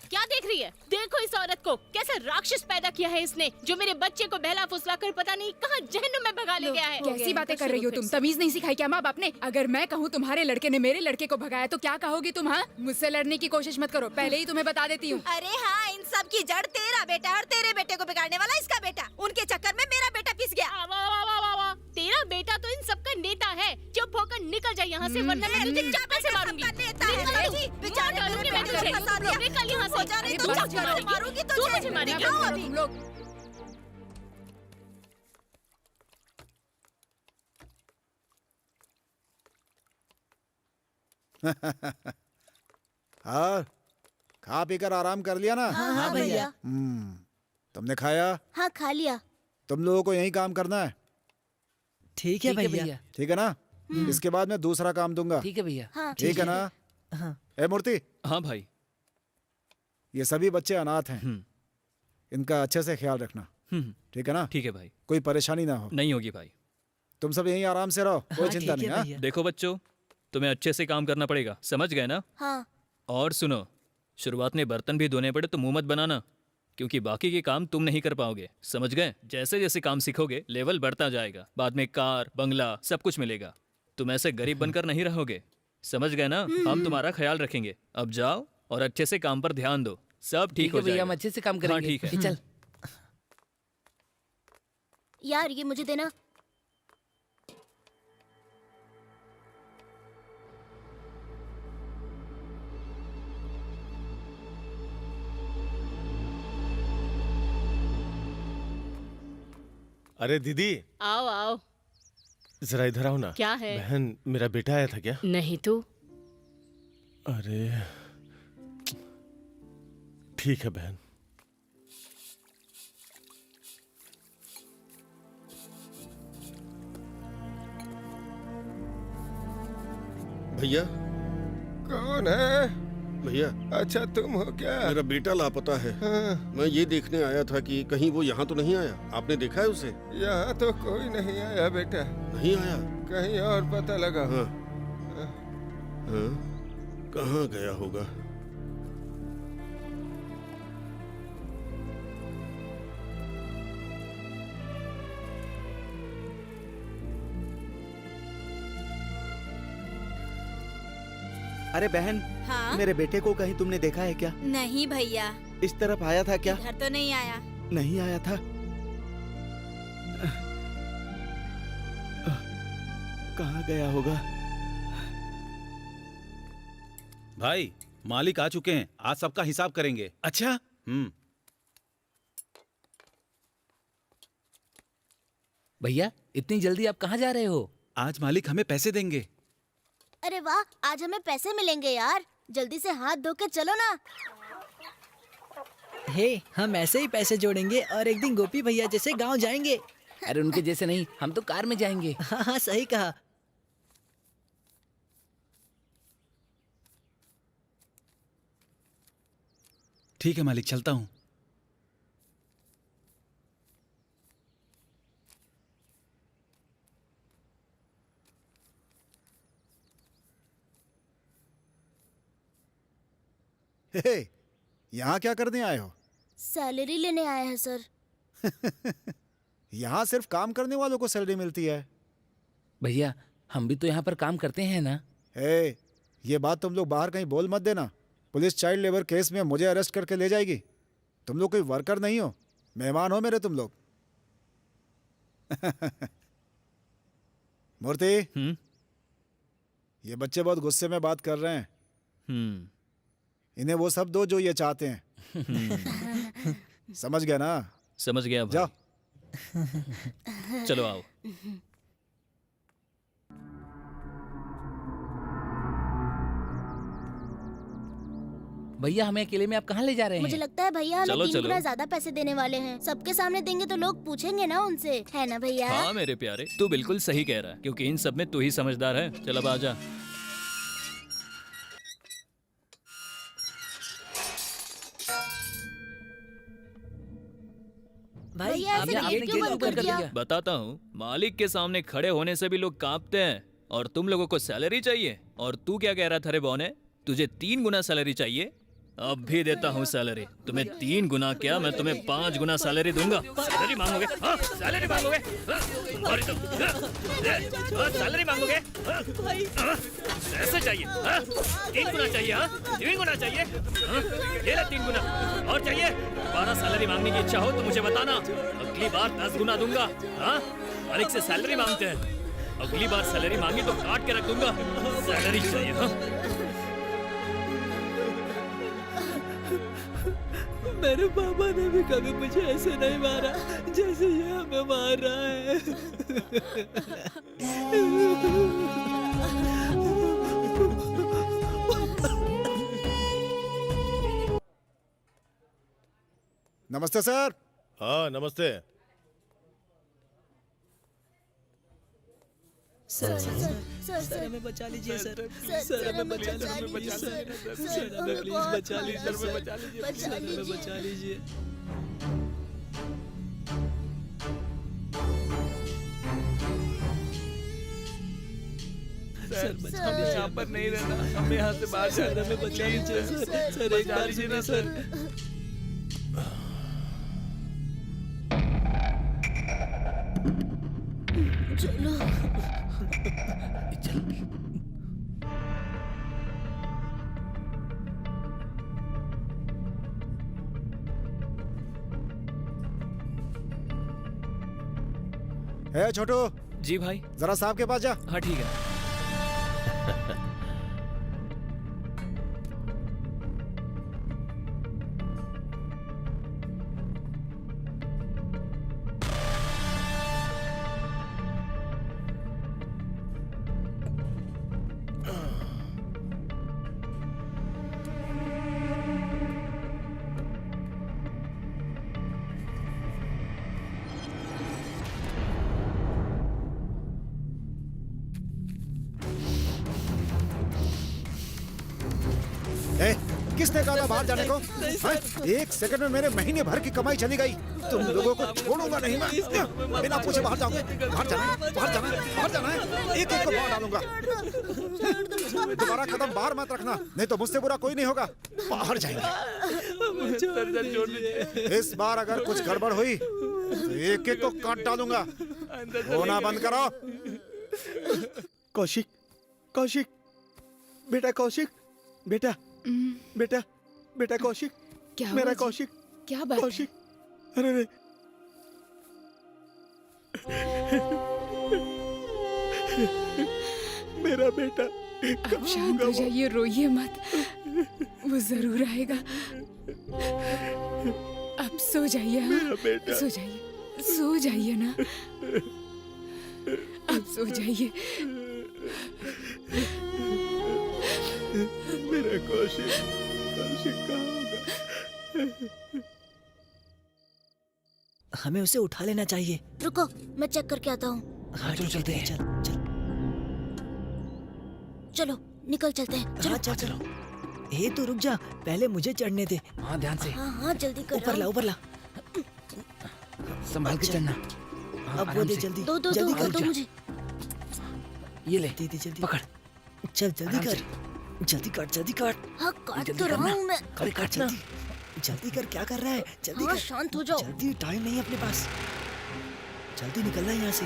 क्या देख रही है? देखो इस औरत को, कैसे राक्षस पैदा किया है इसने, जो मेरे बच्चे को बहला फुसला कर पता नहीं कहाँ जहन्नुम में भगा ले गया है। कैसी बातें कर रही हो तुम? तमीज नहीं सिखाई क्या माँ बाप ने? अगर मैं कहूँ तुम्हारे लड़के ने मेरे लड़के को भगाया तो क्या कहोगी तुम? हाँ, मुझसे लड़ने की कोशिश मत करो, पहले ही तुम्हें बता देती हूँ। अरे हाँ, इन सब की जड़ तेरा बेटा और तेरे बेटे को बिगाड़ने वाला इसका बेटा। उनके चक्कर में मेरा बेटा पिस गया। वाह, वाह, वाह, वाह, वाह। तेरा बेटा तो इन सबका नेता है। चुप होकर निकल जा यहाँ से, वरना मैं तुझे चापे से मारूंगी। बेचारे डालूंगी मैं तुझे। निकल यहाँ से। जाने तू दो, मुझे मारेगी। मारूंगी तू तुझे। मुझे मारेगी। आओ अभी। तुम लोग हाँ, खा पी कर आराम कर लिया ना? हाँ भैया। तुमने खाया? हाँ खा लिया। तुम लोगों को यही काम करना है। ठीक है भैया। ठीक है ना? इसके बाद मैं दूसरा काम दूंगा। ठीक है भैया। हाँ ठीक है ना? हाँ। ए मूर्ति, हाँ भाई। ये सभी बच्चे अनाथ हैं, इनका अच्छे से ख्याल रखना, ठीक है ना? ठीक है भाई। कोई परेशानी ना हो। नहीं होगी भाई। तुम सब यहीं आराम से रहो, कोई चिंता नहीं। हाँ? देखो बच्चों, तुम्हें अच्छे से काम करना पड़ेगा, समझ गए ना? हाँ। और सुनो, शुरुआत में बर्तन भी धोने पड़े तो मुंह मत बनाना, क्योंकि बाकी के काम तुम नहीं कर पाओगे, समझ गए? जैसे जैसे काम सीखोगे लेवल बढ़ता जाएगा, बाद में कार बंगला सब कुछ मिलेगा। तुम ऐसे गरीब बनकर नहीं रहोगे, समझ गए ना? हम तुम्हारा ख्याल रखेंगे। अब जाओ और अच्छे से काम पर ध्यान दो, सब ठीक हो भैया, जाएगा। हम अच्छे से काम हाँ करेंगे। ठीक है। चल। यार ये मुझे देना। अरे दीदी, आओ आओ। जरा इधर आओ ना। क्या है? बहन, मेरा बेटा आया था क्या? नहीं तो। अरे ठीक है बहन। भैया। कौन है? भैया। अच्छा तुम हो क्या? मेरा बेटा लापता है। मैं ये देखने आया था कि कहीं वो यहाँ तो नहीं आया। आपने देखा है उसे? यहाँ तो कोई नहीं आया बेटा। नहीं आया? कहीं और पता लगा। हाँ। हाँ? कहाँ गया होगा? अरे बहन, हाँ? मेरे बेटे को कहीं तुमने देखा है क्या? नहीं भैया। इस तरफ आया था क्या? घर तो नहीं आया। नहीं आया था। कहाँ गया होगा? भाई, मालिक आ चुके हैं, आज सबका हिसाब करेंगे। अच्छा। भैया, इतनी जल्दी आप कहाँ जा रहे हो? आज मालिक हमें पैसे देंगे। अरे वाह, आज हमें पैसे मिलेंगे यार। जल्दी से हाथ धो के चलो ना। हे, हम ऐसे ही पैसे जोड़ेंगे और एक दिन गोपी भैया जैसे गांव जाएंगे। अरे उनके जैसे नहीं, हम तो कार में जाएंगे। हाँ हाँ, सही कहा। ठीक है मालिक, चलता हूँ। यहाँ क्या करने आए हो? सैलरी लेने आए हैं सर। यहाँ सिर्फ काम करने वालों को सैलरी मिलती है। भैया, हम भी तो यहाँ पर काम करते हैं ना। ये बात तुम लोग बाहर कहीं बोल मत देना। पुलिस चाइल्ड लेबर केस में मुझे अरेस्ट करके ले जाएगी। तुम लोग कोई वर्कर नहीं हो, मेहमान हो मेरे तुम लोग। मूर्ति, ये बच्चे बहुत गुस्से में बात कर रहे हैं। इन्हें वो सब दो जो ये चाहते हैं। समझ गया ना? समझ गया भाई। जाओ। चलो आओ। भैया, हमें अकेले में आप कहाँ ले जा रहे हैं? मुझे लगता है भैया हमें चलो, 3 चलो। गुना ज्यादा पैसे देने वाले हैं। सबके सामने देंगे तो लोग पूछेंगे ना उनसे, है ना भैया? हाँ मेरे प्यारे, तू बिल्कुल सही कह रहा है, क्योंकि इन सब में तू ही समझदार है। चल अब आजा। भाई, भैया, ऐसे आपने गेट गेट क्यों बंद ऊपर कर दिया? बताता हूँ, मालिक के सामने खड़े होने से भी लोग कांपते हैं। और तुम लोगों को सैलरी चाहिए, और तू क्या कह रहा था रे बौने? तुझे 3 गुना सैलरी चाहिए? अब भी देता हूँ सैलरी। तुम्हें 3 गुना क्या, मैं तुम्हें 5 गुना सैलरी दूंगा। सैलरी मांगोगे? हाँ, सैलरी मांगोगे? हाँ, और तुम, हाँ, सैलरी मांगोगे? हाँ, हाँ, ऐसे चाहिए? हाँ, 3 गुना चाहिए? हाँ, 3 गुना चाहिए? हाँ, ये ले 3 गुना। और चाहिए? 12 सैलरी मांगने की इच्छा हो तो मुझे बताना, अगली बार 10 गुना दूंगा। हाँ, मालिक से सैलरी मांगते हैं, अगली बार सैलरी मांगी तो काट के रख दूंगा। सैलरी चाहिए? हाँ। मेरे पापा ने भी कभी मुझे ऐसे नहीं मारा जैसे ये हमें मार रहा है। नमस्ते सर। हाँ नमस्ते। सर सर, सर हमें बचा लीजिए सर सर, सर हमें हमें बचा बचा लीजिए लीजिए, सर सर, सर हमें हमें प्लीज बहुत बचा लीजिए बचा सर हमें लीजिए। बचा लीजिए सर बचा लीजिए यहाँ पर नहीं रहना, हमें यहाँ से बाहर सर हमें बचा लीजिए सर सर एक बार सुनिए सर चलो है छोटू, जी भाई। जरा साहब के पास जा। हाँ ठीक है। ए, किसने कहा था बाहर जाने को? हाँ? एक सेकंड में मेरे महीने भर की कमाई चली गई। तुम लोगों को छोड़ूंगा नहीं मैं। बिना पूछे बाहर जाओगे? बाहर जाना है, बाहर जाना है, बाहर जाना है। एक एक को बाहर डालूंगा। दोबारा कदम बाहर मत रखना, नहीं तो मुझसे बुरा कोई नहीं होगा। बाहर जाएंगे। इस बार अगर कुछ गड़बड़ हुई तो एक एक को काट डालूंगा। रोना बंद करो। कौशिक, कौशिक, बेटा कौशिक, बेटा बेटा बेटा कौशिक, क्या मेरा हुआ जी? कौशिक, क्या बात कौशिक, अरे रे मेरा बेटा आप शांत हो जाइए, रोइए मत, वो जरूर आएगा। अब सो जाइए। मेरा बेटा। सो जाइए, सो जाइए ना, अब सो जाइए। मेरा कौशिक, कौशिक कहाँ होगा? हमें उसे उठा लेना चाहिए। रुको, मैं चेक करके आता हूँ। हाँ चलो चलते हैं। चल चल चलो निकल चलते हैं। चलो हाँ चल चलो। ए तू रुक जा, पहले मुझे चढ़ने दे। हाँ ध्यान से, हाँ हाँ जल्दी करो। ऊपर ला ऊपर ला। संभाल के चलना। हाँ, अब वो आराम दे से। जल्दी दो दो जल्दी दो कर दो मुझे। ये ले, दे दे जल्दी पकड़। चल जल्दी आराम कर, जल्दी काट जल्दी काट। हाँ काट जल्दी तो रहा करना। हूँ मैं। अरे काट जल्दी जल्दी कर, क्या कर रहा है? जल्दी हाँ कर, शांत हो जाओ। जल्दी, टाइम नहीं है अपने पास, जल्दी निकलना है यहाँ से।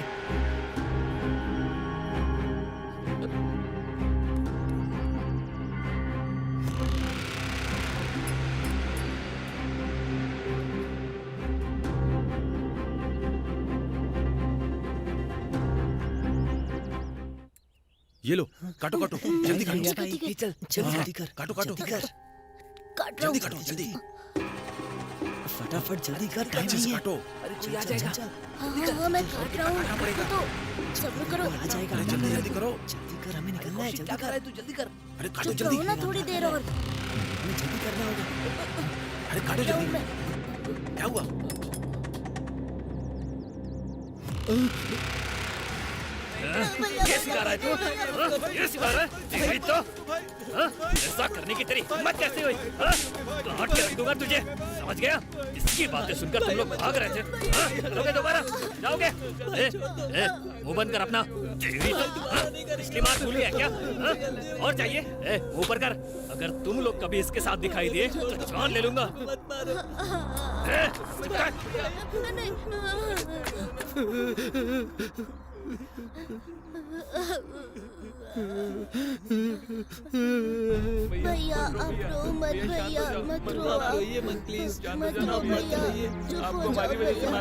ये लो, काटो काटो, जल्दी काटो। ठीक है। चल चल हाँ, जल्दी कर, काटो काटो जल्दी कर, काट रहा हूँ। जल्दी काटो जल्दी। फटाफट जल्दी कर, टाइम अच्छे से नहीं है। काटो। अरे कोई आ चल, जाएगा। चल, हाँ हाँ हाँ मैं काट रहा हूँ। तो सब्र करो। आ जाएगा, अरे जल्दी जल्दी करो। जल्दी कर, हमें निकलना है, क्या जल्दी कर रहा कर, है तू? जल्दी कर। अरे काटो चुप जल्दी। रहो ना थोड़ी देर और। हमें जल्दी करना होगा। अरे काटो जाऊँ जल्दी। मैं। क्या हुआ? ये सिखा रहा है तू? हाँ? ये सिखा रहा है? तेरी तो हाँ? ऐसा करने की तेरी हिम्मत कैसे हुई? हाँ? काट के रख दूंगा तुझे, समझ गया? इसकी बातें सुनकर तुम लोग भाग रहे थे। हाँ? चलोगे दोबारा? जाओगे? मुंह बंद कर अपना। तेरी तो हाँ? पिछली बात भूली है क्या? हाँ? और चाहिए? मुंह पर कर। अगर तुम लोग कभी इसके साथ दिखाई दिए तो जान ले लूंगा। चुप भैया आप रो मत, भैया मत रो आप। रोइए मत प्लीज, मत रो भैया, चुप हो जाओ भैया।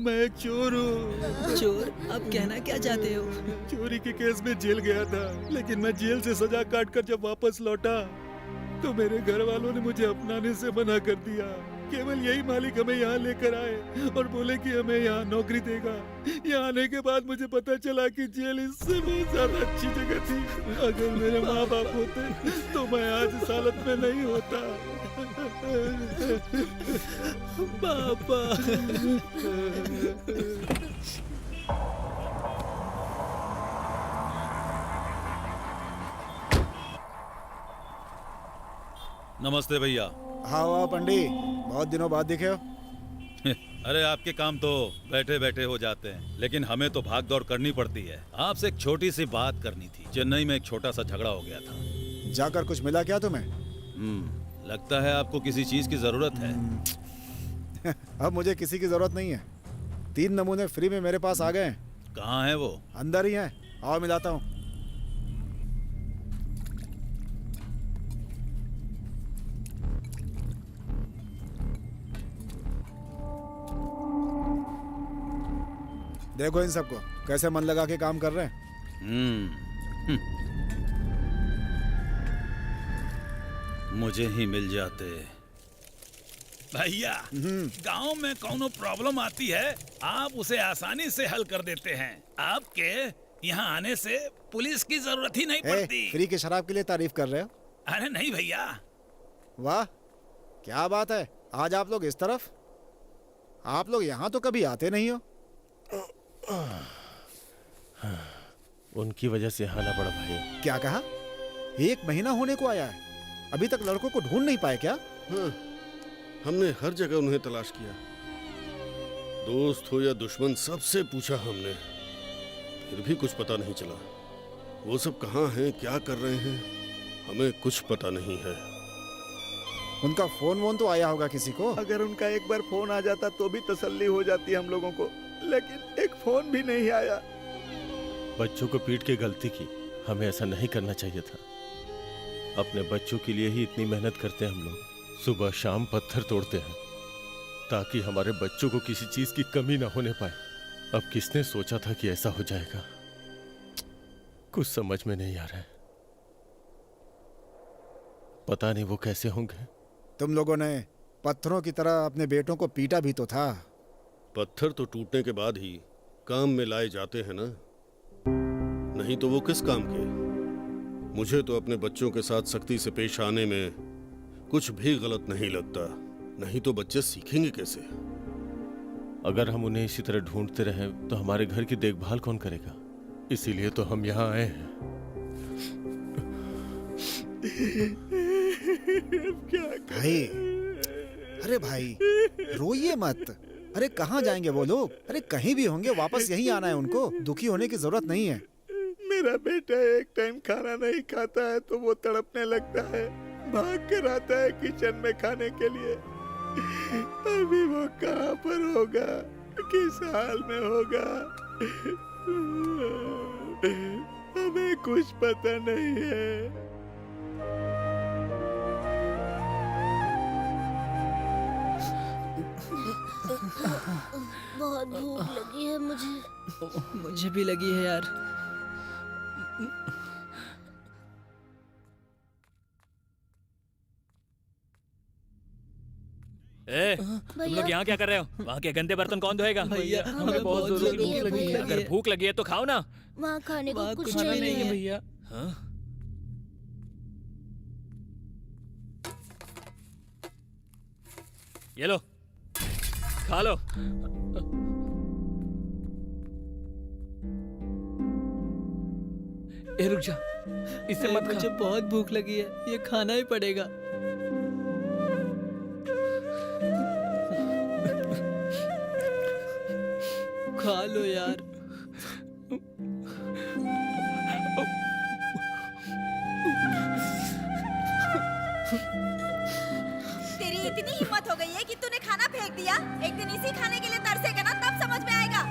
मैं एक चोर हूँ। चोर? अब कहना क्या चाहते हो? चोरी के केस में जेल गया था, लेकिन मैं जेल से सजा काट कर जब वापस लौटा तो मेरे घर वालों ने मुझे अपनाने से मना कर दिया। केवल यही मालिक हमें यहाँ लेकर आए और बोले कि हमें यहाँ नौकरी देगा। यहाँ आने के बाद मुझे पता चला कि जेल इससे बहुत ज्यादा अच्छी जगह थी। अगर मेरे माँ बाप होते तो मैं आज इस हालत में नहीं होता। पापा। नमस्ते भैया। हाँ वाह पंडी, बहुत दिनों बाद दिखे हो। अरे आपके काम तो बैठे बैठे हो जाते हैं, लेकिन हमें तो भाग दौड़ करनी पड़ती है। आपसे एक छोटी सी बात करनी थी। चेन्नई में एक छोटा सा झगड़ा हो गया था। जाकर कुछ मिला क्या तुम्हें? लगता है आपको किसी चीज की जरूरत है। अब मुझे किसी की जरूरत नहीं है। 3 नमूने फ्री में मेरे पास आ गए हैं। कहाँ है वो? अंदर ही हैं। आओ मिलाता हूँ। देखो इन सबको कैसे मन लगा के काम कर रहे हैं। मुझे ही मिल जाते। भैया, गांव में कोनो प्रॉब्लम आती है, आप उसे आसानी से हल कर देते हैं। आपके यहाँ आने से पुलिस की जरूरत ही नहीं पड़ती। फ्री की शराब के लिए तारीफ कर रहे हो? अरे नहीं भैया। वाह, क्या बात है। आज आप लोग इस तरफ। आप लोग यहाँ तो कभी आते नहीं हो। उनकी वजह से आना पड़ा भाई। क्या कहा? 1 महीना होने को आया है, अभी तक लड़कों को ढूंढ नहीं पाए क्या? हाँ, हमने हर जगह उन्हें तलाश किया। दोस्त हो या दुश्मन, सबसे पूछा हमने, फिर भी कुछ पता नहीं चला। वो सब कहाँ हैं, क्या कर रहे हैं, हमें कुछ पता नहीं है। उनका फोन वोन तो आया होगा किसी को? अगर उनका एक बार फोन आ जाता तो भी तसल्ली हो जाती हम लोगों को, लेकिन एक फोन भी नहीं आया। बच्चों को पीट के गलती की। हमें ऐसा नहीं करना चाहिए था। अपने बच्चों के लिए ही इतनी मेहनत करते हैं हम लोग। सुबह शाम पत्थर तोड़ते हैं ताकि हमारे बच्चों को किसी चीज की कमी ना होने पाए। अब किसने सोचा था कि ऐसा हो जाएगा? कुछ समझ में नहीं आ रहा है। पता नहीं वो कैसे होंगे। तुम लोगों ने पत्थरों की तरह अपने बेटों को पीटा भी तो था। पत्थर तो टूटने के बाद ही काम में लाए जाते हैं ना, नहीं तो वो किस काम के। मुझे तो अपने बच्चों के साथ सख्ती से पेश आने में कुछ भी गलत नहीं लगता, नहीं तो बच्चे सीखेंगे कैसे? अगर हम उन्हें इसी तरह ढूंढते रहें तो हमारे घर की देखभाल कौन करेगा? इसीलिए तो हम यहाँ आए हैं। भाई, अरे भाई रोइए मत। अरे कहाँ जाएंगे वो लोग? अरे कहीं भी होंगे, वापस यहीं आना है उनको। दुखी होने की जरूरत नहीं है। मेरा बेटा एक टाइम खाना नहीं खाता है तो वो तड़पने लगता है, भाग कर आता है किचन में खाने के लिए। अभी वो कहाँ पर होगा, किस हाल में होगा, हमें कुछ पता नहीं है। बहुत भूख लगी है मुझे। मुझे भी लगी है यार। तुम लोग यहाँ क्या कर रहे हो? वहाँ के गंदे बर्तन कौन धोएगा? भैया, हमें बहुत भूख लगी है भैया। अगर भूख लगी है तो खाओ ना। वहाँ खाने को कुछ भी नहीं है भैया। हाँ? ये लो, खा लो। ए रुक जा, इसे मत। मुझे बहुत भूख लगी है, ये खाना ही पड़ेगा। खा लो यार। तेरी इतनी हिम्मत हो गई है कि तूने खाना फेंक दिया? एक दिन इसी खाने के लिए तरसेगा ना, तब समझ में आएगा।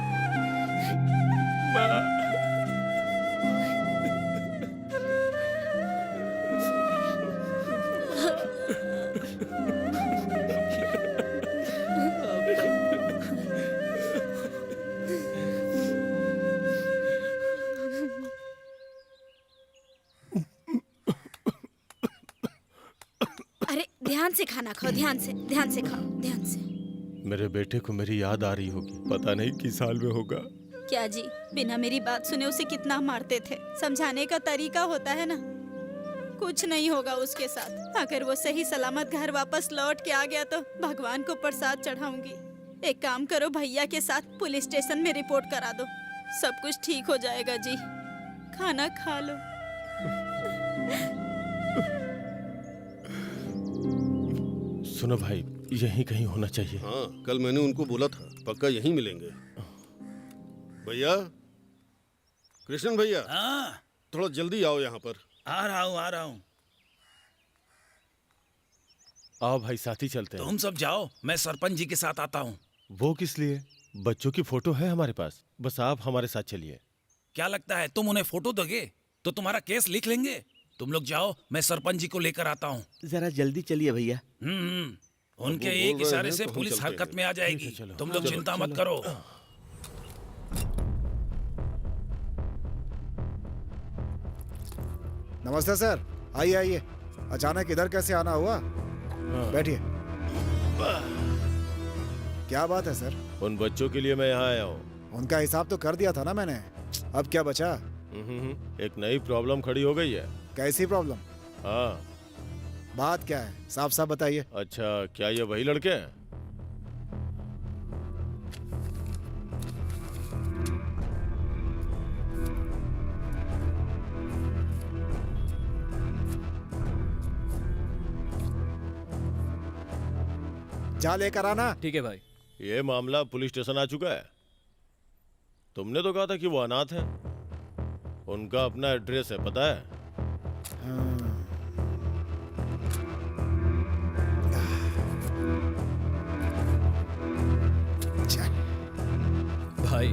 अरे ध्यान से खाना खाओ, ध्यान से खाओ, ध्यान से। मेरे बेटे को मेरी याद आ रही होगी, पता नहीं किस हाल में होगा। क्या जी, बिना मेरी बात सुने उसे कितना मारते थे। समझाने का तरीका होता है ना। कुछ नहीं होगा उसके साथ। अगर वो सही सलामत घर वापस लौट के आ गया तो भगवान को प्रसाद चढ़ाऊंगी। एक काम करो, भैया के साथ पुलिस स्टेशन में रिपोर्ट करा दो, सब कुछ ठीक हो जाएगा जी। खाना खा लो। सुनो भाई, यहीं कहीं होना चाहिए। हाँ, कल मैंने उनको बोला था पक्का यहीं मिलेंगे। भैया, कृष्णन भैया, हाँ, थोड़ा जल्दी आओ यहाँ पर। आ रहा हूँ। आओ भाई, साथ ही चलते हैं। तुम सब जाओ, मैं सरपंच जी के साथ आता हूँ। वो किस लिए? बच्चों की फोटो है हमारे पास, बस आप हमारे साथ चलिए। क्या लगता है तुम उन्हें फोटो दोगे तो तुम्हारा केस लिख लेंगे? तुम लोग जाओ, मैं सरपंच जी को लेकर आता हूँ। जरा जल्दी चलिए भैया। उनके एक इशारे से पुलिस हरकत में आ जाएगी। तुम लोग चिंता मत करो। नमस्ते सर, आइए आइए। अचानक इधर कैसे आना हुआ? बैठिए। क्या बात है सर? उन बच्चों के लिए मैं यहाँ आया हूँ। उनका हिसाब तो कर दिया था ना मैंने, अब क्या बचा? एक नई प्रॉब्लम खड़ी हो गई है। कैसी प्रॉब्लम? हाँ, बात क्या है, साफ साफ बताइए। अच्छा, क्या ये वही लड़के हैं? जा लेकर आना। ठीक है भाई। ये मामला पुलिस स्टेशन आ चुका है। तुमने तो कहा था कि वो अनाथ है। उनका अपना एड्रेस है, पता है? भाई,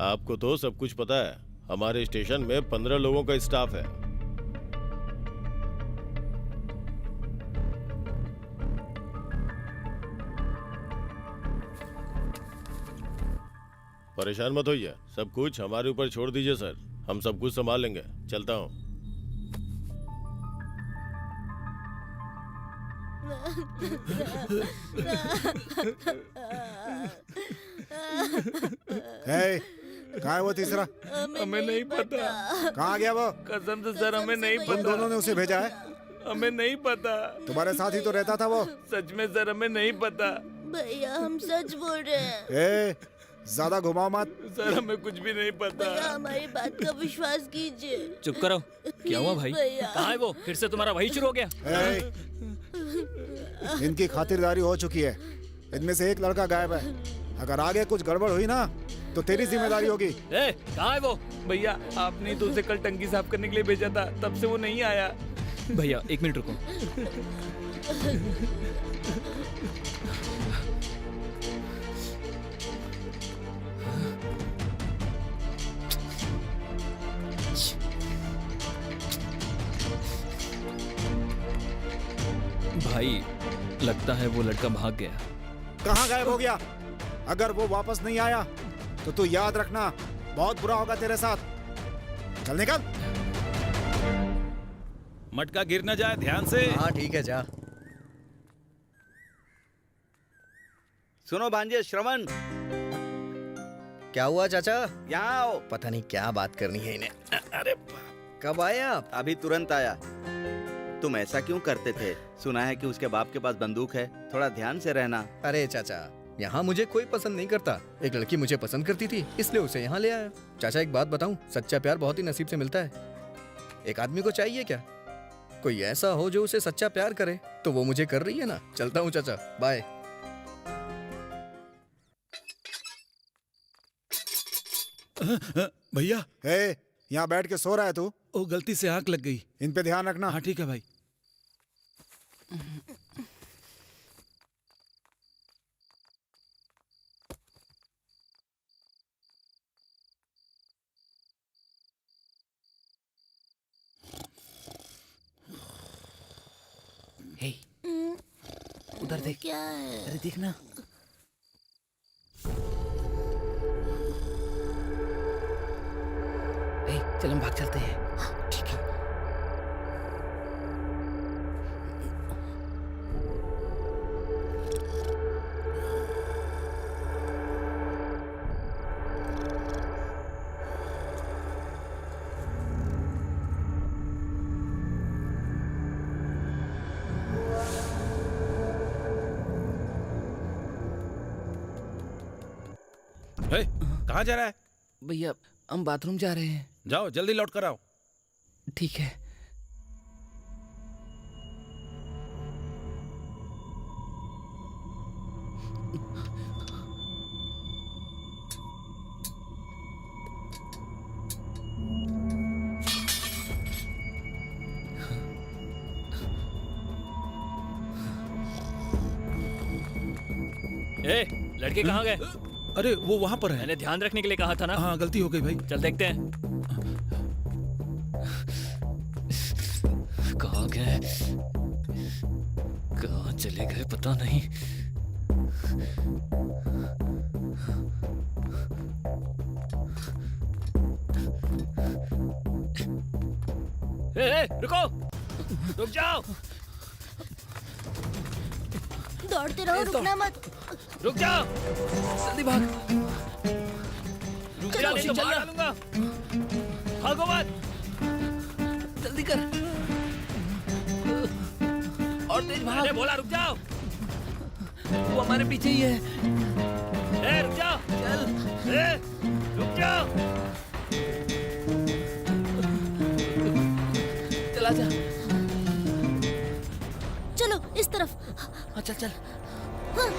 आपको तो सब कुछ पता है। हमारे स्टेशन में 15 लोगों का स्टाफ है। परेशान मत होइए, सब कुछ हमारे ऊपर छोड़ दीजिए सर, हम सब कुछ संभाल लेंगे। चलता हूँ। कहाँ है वो तीसरा? हमें नहीं पता। कहाँ गया वो? कसम से सर, हमें नहीं तुम पता। दोनों ने उसे भेजा है? हमें नहीं पता। तुम्हारे साथ ही तो रहता था वो। सच में सर, हमें नहीं पता। भैया हम सच बोल रहे हैं। ज्यादा घुमाओ मत। सर, हमें कुछ भी नहीं पता। भैया हमारी बात का विश्वास कीजिए। चुप करो। क्या हुआ भाई? कहाँ है वो? फिर से तुम्हारा वही शुरू हो गया? इनकी खातिरदारी हो चुकी है। इनमें से एक लड़का गायब है। अगर आगे कुछ गड़बड़ हुई ना तो तेरी जिम्मेदारी होगी। कहाँ है वो? भैया, आपने तो उसे कल टंकी साफ करने के लिए भेजा था, तब से वो नहीं आया। भैया 1 मिनट रुको। भाई, लगता है वो लड़का भाग गया। कहाँ गायब हो गया? अगर वो वापस नहीं आया तो तू याद रखना, बहुत बुरा होगा तेरे साथ। चल निकल। मटका गिर न जाए, ध्यान से। हाँ ठीक है, जा। सुनो भांजे, श्रवण। क्या हुआ चाचा? यहाँ आओ। पता नहीं क्या बात करनी है इन्हें। अरे कब आए आप? अभी तुरंत आया। तुम ऐसा क्यों करते थे? सुना है कि उसके बाप के पास बंदूक है, थोड़ा ध्यान से रहना। अरे चाचा, यहाँ मुझे कोई पसंद नहीं करता। एक लड़की मुझे पसंद करती थी, इसलिए उसे यहाँ ले आया। चाचा एक बात बताऊं, सच्चा प्यार बहुत ही नसीब से मिलता है। एक आदमी को चाहिए क्या, कोई ऐसा हो जो उसे सच्चा प्यार करे, तो वो मुझे कर रही है ना। चलता हूँ चाचा, बाय। भैया, यहाँ बैठ के सो रहा है तू? ओ, गलती से आंख लग गई। इन पे ध्यान रखना। हाँ ठीक है भाई। उधर देख। क्या है? अरे देखना। चल हम भाग चलते हैं। ठीक है। कहाँ जा रहा है? भैया हम बाथरूम जा रहे हैं। जाओ जल्दी लौट कर आओ। ठीक है। ए, लड़के कहाँ गए? अरे वो वहाँ पर है। मैंने ध्यान रखने के लिए कहा था ना। हाँ गलती हो गई भाई। चल देखते हैं। कहाँ गए? कहाँ चले गए पता नहीं। रुको, रुक जाओ। दौड़ते रहो, रुकना मत। रुक जाओ, जल्दी भाग। रुक जा नहीं तो मार डालूंगा। भागो मत। जल्दी कर। और तेज भाग। मैंने बोला रुक जाओ। वो हमारे पीछे ही है। रुक जाओ। चल। रुक जाओ। चला जा। चलो इस तरफ। हाँ चल चल। हाँ।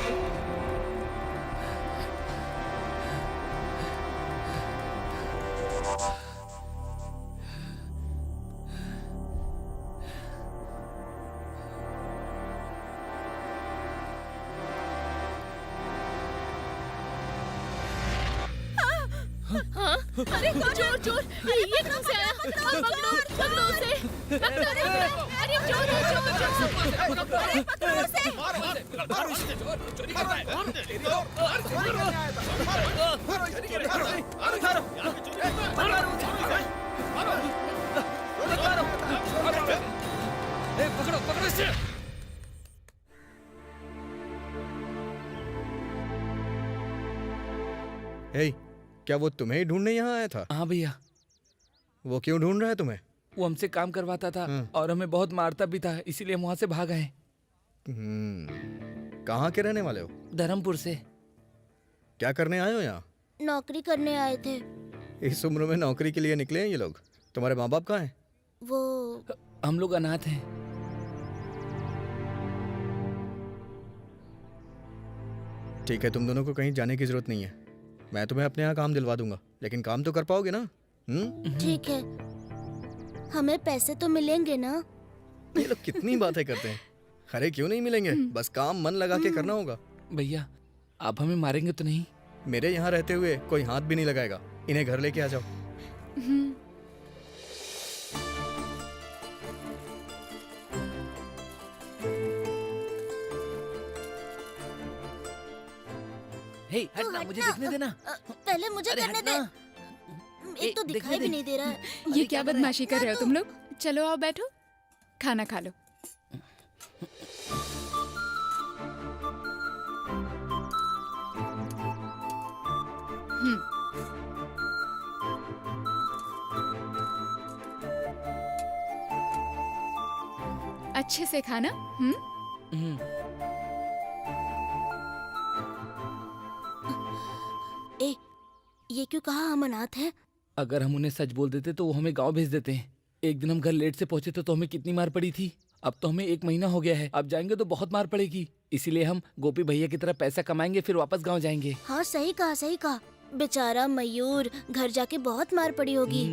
हाँ? अरे चोर चोर! अरे ये कहाँ से आया? पकड़ो पकड़ो उसे! पकड़ो! अरे चोर है, चोर चोर! अरे पकड़ो उसे! पकड़ो पकड़ो इसे। हे, क्या वो तुम्हें ही ढूंढने यहाँ आया था? हाँ भैया। वो क्यों ढूंढ रहा है तुम्हें? वो हमसे काम करवाता था और हमें बहुत मारता भी था, इसीलिए हम वहाँ से भाग आए। कहाँ के रहने वाले हो? धर्मपुर से। क्या करने आए हो यहाँ? नौकरी करने आए थे। इस उम्र में नौकरी के लिए निकले हैं ये लोग? तुम्हारे माँ बाप कहाँ हैं? वो हम लोग अनाथ हैं। ठीक है, तुम दोनों को कहीं जाने की जरूरत नहीं है। मैं तुम्हें अपने यहाँ काम दिलवा दूंगा, लेकिन काम तो कर पाओगे ना? ठीक है, हमें पैसे तो मिलेंगे ना? ये लोग कितनी बातें करते हैं। अरे क्यों नहीं मिलेंगे, बस काम मन लगा के करना होगा। भैया आप हमें मारेंगे तो नहीं? मेरे यहाँ रहते हुए कोई हाथ भी नहीं लगाएगा। इन्हें घर लेके आ जाओ। हे हटना, मुझे देखने देना। पहले मुझे करने दे। एक तो दिखाई भी नहीं दे रहा है। ये क्या बदमाशी कर रहे हो तुम लोग? चलो आओ बैठो, खाना खा लो। अच्छे से खाना। ए, ये क्यों कहा हम अनाथ हैं? अगर हम उन्हें सच बोल देते तो वो हमें गांव भेज देते हैं। एक दिन हम घर लेट से पहुंचे तो हमें कितनी मार पड़ी थी। अब तो हमें 1 महीना हो गया है, अब जाएंगे तो बहुत मार पड़ेगी। इसीलिए हम गोपी भैया की तरह पैसा कमाएंगे, फिर वापस गांव जाएंगे। हाँ सही कहा, सही कहा। बेचारा मयूर घर जाके बहुत मार पड़ी होगी।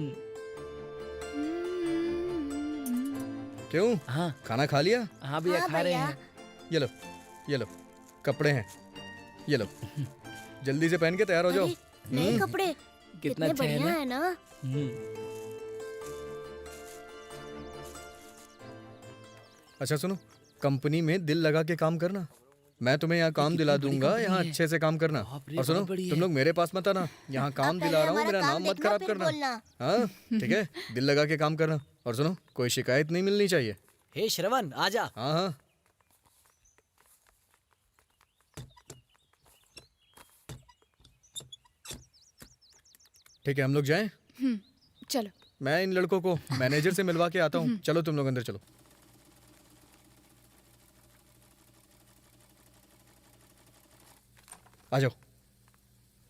क्यों? हाँ खाना खा लिया? हाँ भैया हाँ खा रहे भैया। हैं। ये लो कपड़े हैं, ये लो। जल्दी से पहन के तैयार हो जाओ। अरे, नए कपड़े कितना कितने अच्छा है बढ़िया ना? है ना? अच्छा सुनो, कंपनी में दिल लगा के काम करना। मैं तुम्हें यहाँ काम दिला दूंगा, यहाँ अच्छे से काम करना। और सुनो, तुम लोग मेरे पास मत आना, यहाँ काम दिला रहा हूँ, मेरा नाम मत खराब करना। हाँ ठीक है, दिल लगा के काम करना। और सुनो, कोई शिकायत नहीं मिलनी चाहिए। हे श्रवण आजा। हाँ हाँ। ठीक है, हम लोग जाएं? चलो। मैं इन लड़कों को मैनेजर से मिलवा के आता हूँ। चलो तुम लोग अंदर चलो। आ जाओ।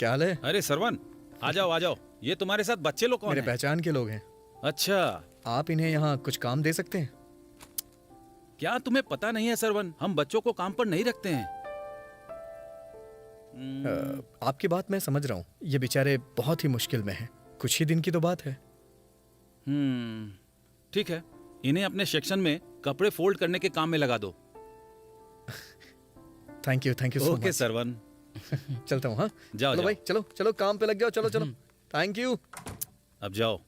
क्या हाल है? अरे सरवन, आ जाओ। ये तुम्हारे साथ बच्चे लोग कौन मेरे हैं? पहचान के लोग हैं। अच्छा, आप इन्हें यहाँ कुछ काम दे सकते हैं? क्या तुम्हें पता नहीं है सरवन, हम बच्चों को काम पर नहीं रखते हैं। आपकी बात मैं समझ रहा हूँ। ये बेचारे बहुत ही मुश्किल में हैं। कुछ ही दिन की तो बात है। ठीक है, इन्हें अपने सेक्शन में कपड़े फोल्ड करने के काम में लगा दो। Thank you so okay much. Sarvan, चलता हूँ। हाँ, जाओ चलो भाई, चलो काम पे लग जाओ। चलो थैंक यू। अब जाओ।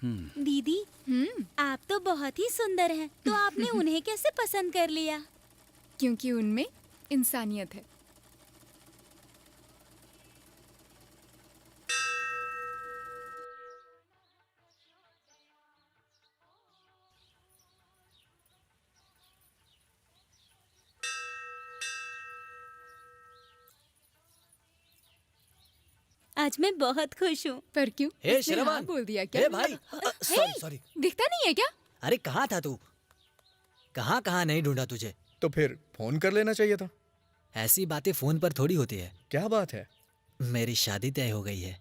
दीदी, आप तो बहुत ही सुंदर हैं। तो आपने उन्हें कैसे पसंद कर लिया? क्योंकि उनमें इंसानियत है। आज मैं बहुत खुश हूँ। पर क्यों? हे उसने हाँ श्रीमान, बोल दिया क्या? हे भाई, सॉरी। दिखता नहीं है क्या? अरे कहाँ था तू? कहाँ नहीं ढूंढा तुझे। तो फिर फोन कर लेना चाहिए था। ऐसी बातें फोन पर थोड़ी होती है। क्या बात है? मेरी शादी तय हो गई है।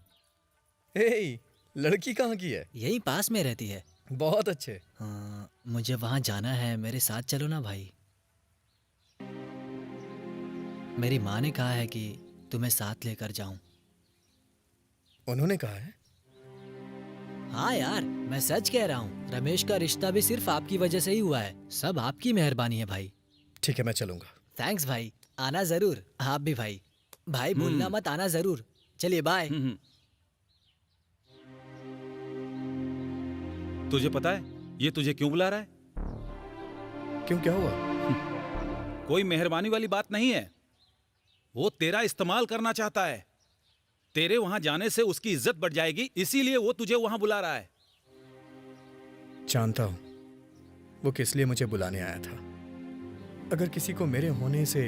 ए, लड़की कहाँ की है? यहीं पास में रहती है। बहुत अच्छे। मुझे वहाँ जाना है, मेरे साथ चलो ना भाई। मेरी माँ ने कहा है कि तुम्हें साथ लेकर जाऊं। उन्होंने कहा है? हाँ यार, मैं सच कह रहा हूँ। रमेश का रिश्ता भी सिर्फ आपकी वजह से ही हुआ है। सब आपकी मेहरबानी है भाई। ठीक है, मैं चलूंगा। थैंक्स भाई, आना जरूर। आप भी भाई। भाई भूलना मत, आना जरूर। चलिए बाय। तुझे पता है ये तुझे क्यों बुला रहा है? क्यों, क्या हुआ? कोई मेहरबानी वाली बात नहीं है। वो तेरा इस्तेमाल करना चाहता है। तेरे वहां जाने से उसकी इज्जत बढ़ जाएगी, इसीलिए वो तुझे वहां बुला रहा है। जानता हूं वो किस लिए मुझे बुलाने आया था। अगर किसी को मेरे होने से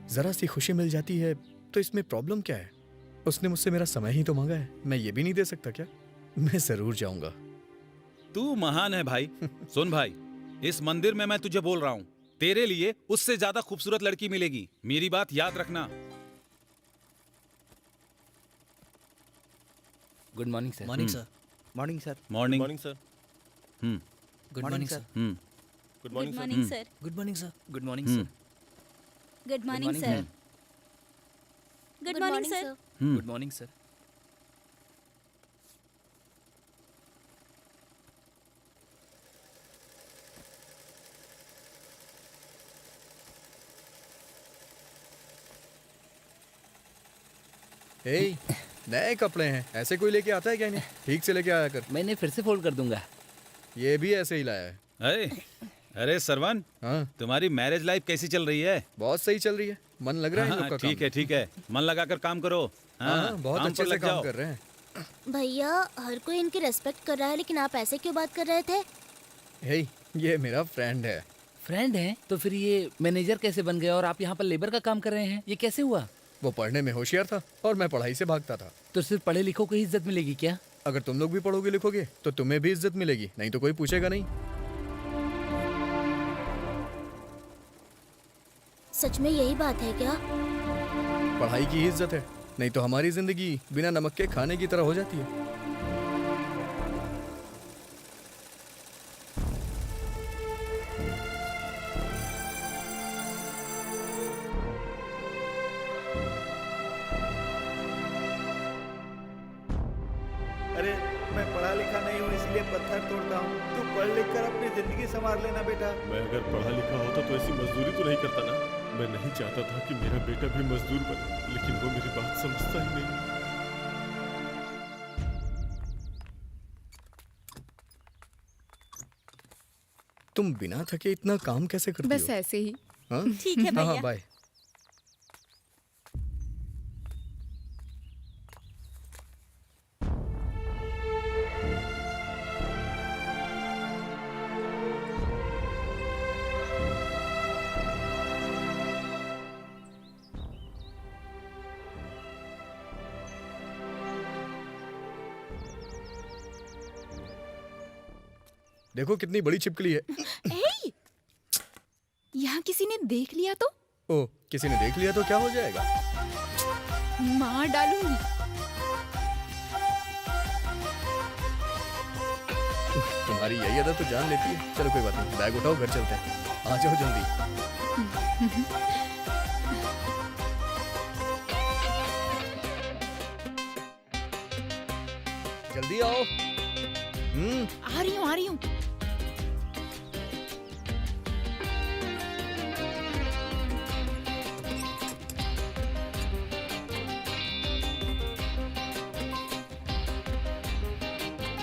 जरा सी खुशी मिल जाती है तो इसमें प्रॉब्लम क्या है? उसने मुझसे मेरा समय ही तो मांगा है, मैं ये भी नहीं दे सकता क्या? मैं जरूर जाऊंगा। तू महान है भाई। सुन भाई, इस मंदिर में मैं तुझे बोल रहा हूं, तेरे लिए उससे ज्यादा खूबसूरत लड़की मिलेगी। मेरी बात याद रखना। Good morning sir. Morning sir. Morning sir. Morning sir. Good morning sir. Good morning sir. Good morning sir. Good morning sir. Good morning sir. Good morning sir. Good morning sir. ए, नए कपड़े हैं, ऐसे कोई लेके आता है क्या इन्हें? ठीक से लेके आया कर। मैंने फिर से फोल्ड कर दूंगा। ये भी ऐसे ही लाया है। अरे सरवन, हाँ, तुम्हारी मैरिज लाइफ कैसी चल रही है? बहुत सही चल रही है। मन लग रहा है इन लोग का काम। ठीक है, मन लगाकर काम करो। हाँ, बहुत काम अच्छे पर से लग काम जाओ। कर रहे हैं। भैया, हर कोई इनकी रेस्पेक्ट कर रहा है, लेकिन आप ऐसे क्यों बात कर रहे थे? हे, ये मेरा फ्रेंड है। फ्रेंड है? तो फिर ये मैनेजर कैसे बन गए और आप यहाँ पर लेबर का काम कर रहे हैं? ये कैसे हुआ? वो पढ़ने में होशियार था और मैं पढ़ाई से भागता था। तो सिर्फ पढ़े लिखों को ही इज्जत मिलेगी क्या? अगर तुम लोग भी पढ़ोगे लिखोगे तो तुम्हें भी इज्जत मिलेगी, नहीं तो कोई पूछेगा नहीं। सच में यही बात है क्या? पढ़ाई की ही इज्जत है, नहीं तो हमारी जिंदगी बिना नमक के खाने की तरह हो जाती है। अरे मैं पढ़ा लिखा नहीं हूँ इसलिए पत्थर तोड़ता हूँ। तू पढ़ लिख कर अपनी जिंदगी संवार लेना बेटा। मैं अगर पढ़ा लिखा होता तो ऐसी मजदूरी तो नहीं करता ना। मैं नहीं चाहता था कि मेरा बेटा भी मजदूर बने, लेकिन वो मेरी बात समझता ही नहीं। तुम बिना थके इतना काम कैसे करती बस हो? ऐसे ही। हाँ? ठीक है हाँ, भैया। बाय। देखो कितनी बड़ी छिपकली है। ए! यहाँ किसी ने देख लिया तो? ओ, किसी ने देख लिया तो क्या हो जाएगा? मार डालूंगी। तुम्हारी यही आदत तो जान लेती है। चलो कोई बात नहीं, बैग उठाओ, घर चलते हैं। आ जाओ जल्दी। जल्दी आओ। आ रही हूँ, आ रही हूँ।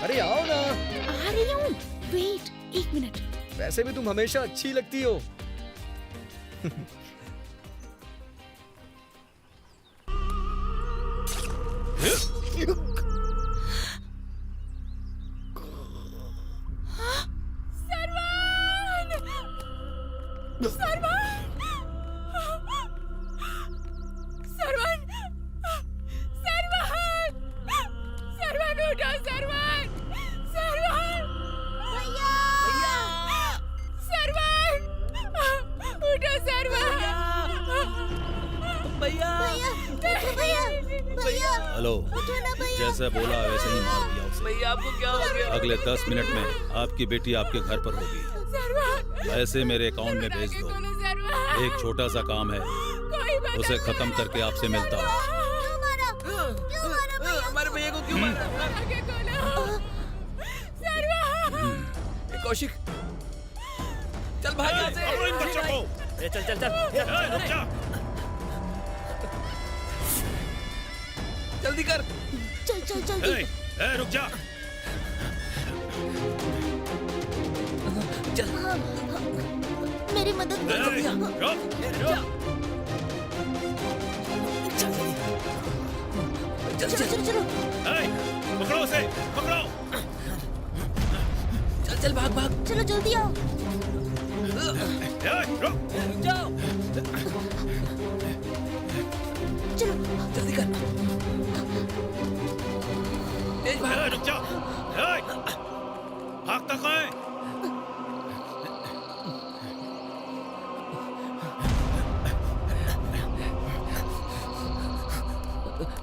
अरे आओ ना। आ रही हूँ, वेट 1 मिनट। वैसे भी तुम हमेशा अच्छी लगती हो। हेलो, जैसे बोला वैसे ही मार दिया उसे। भैया आपको क्या हो गया? अगले 10 मिनट में आपकी बेटी आपके घर पर होगी। पैसे मेरे अकाउंट में भेज दो। एक छोटा सा काम है, उसे खत्म करके आपसे मिलता हूँ। हमारे भैया को क्यों मारा? कौशिक, चल भाग यहाँ से। पकड़ो इन बच्चों को। चल चल चल। रुक जा। जल्दी कर। चल चल जल्दी। रुक जा। चल। मेरी मदद कर। चल चलो चलो चलो। पकड़ो उसे, पकड़ो। चल चल भाग भाग। चलो जल्दी आओ। रुक जाओ। चलो जल्दी कर। तेज भाग। रुक जा। भागता कहाँ है?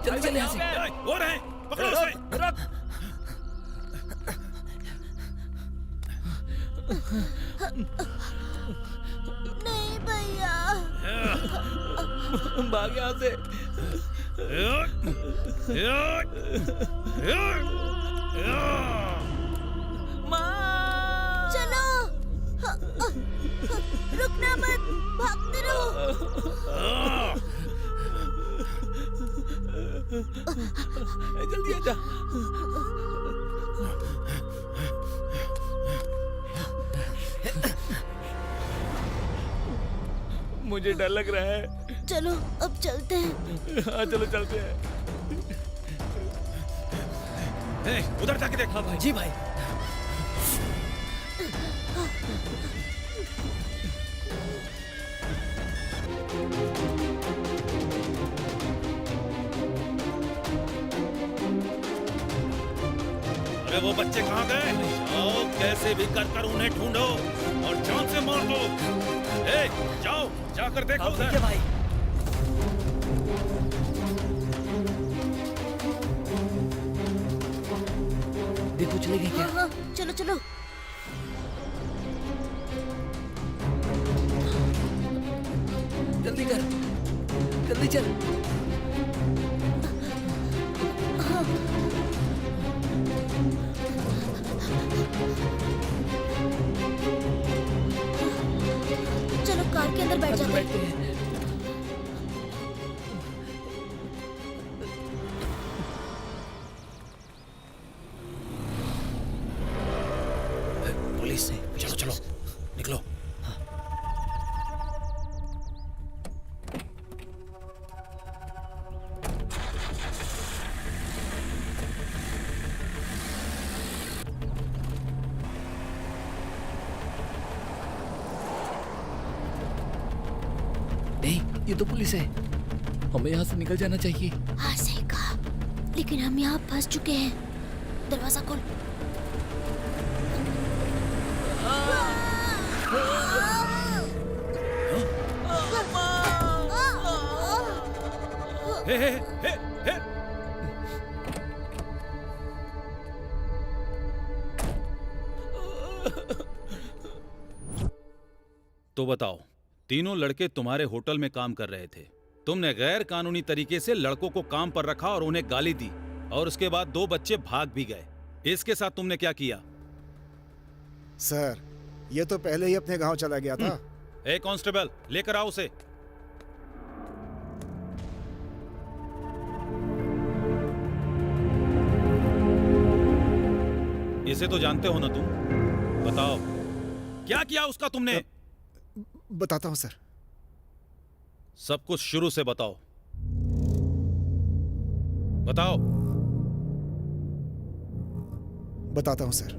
चल चल यहाँ से। और है, पकड़ो उसे। रुक। नहीं भैया। भाग यहाँ से। चलो रुकना मत, भागते रहो। जल्दी आजा। मुझे डर लग रहा है। चलो अब चलते हैं। हाँ चलो चलते हैं। उधर जाके देख। हाँ भाई जी भाई। अरे वो बच्चे कहाँ गए? आओ, कैसे भी कर उन्हें ढूंढो और जान से मार दो। जाओ, जाकर देखो उधर। ठीक है भाई। देखो चले गए क्या? हाँ चलो चलो। जल्दी कर, जल्दी चल। चलो कार के अंदर बैठ जाते हैं। पुलिस से। चलो चलो निकलो। ये तो पुलिस है। हमें यहाँ से निकल जाना चाहिए। हाँ सही कहा, लेकिन हम यहाँ फंस चुके हैं। दरवाजा खोल। हे हे हे हे तो बताओ, तीनों लड़के तुम्हारे होटल में काम कर रहे थे। तुमने गैर कानूनी तरीके से लड़कों को काम पर रखा और उन्हें गाली दी, और उसके बाद 2 बच्चे भाग भी गए। इसके साथ तुमने क्या किया? सर, ये तो पहले ही अपने गांव चला गया था। ए कांस्टेबल, लेकर आओ उसे। इसे तो जानते हो ना तुम? बताओ, क्या किया उसका तुमने? बताता हूँ सर। सब कुछ शुरू से बताओ। बताओ। बताता हूँ सर।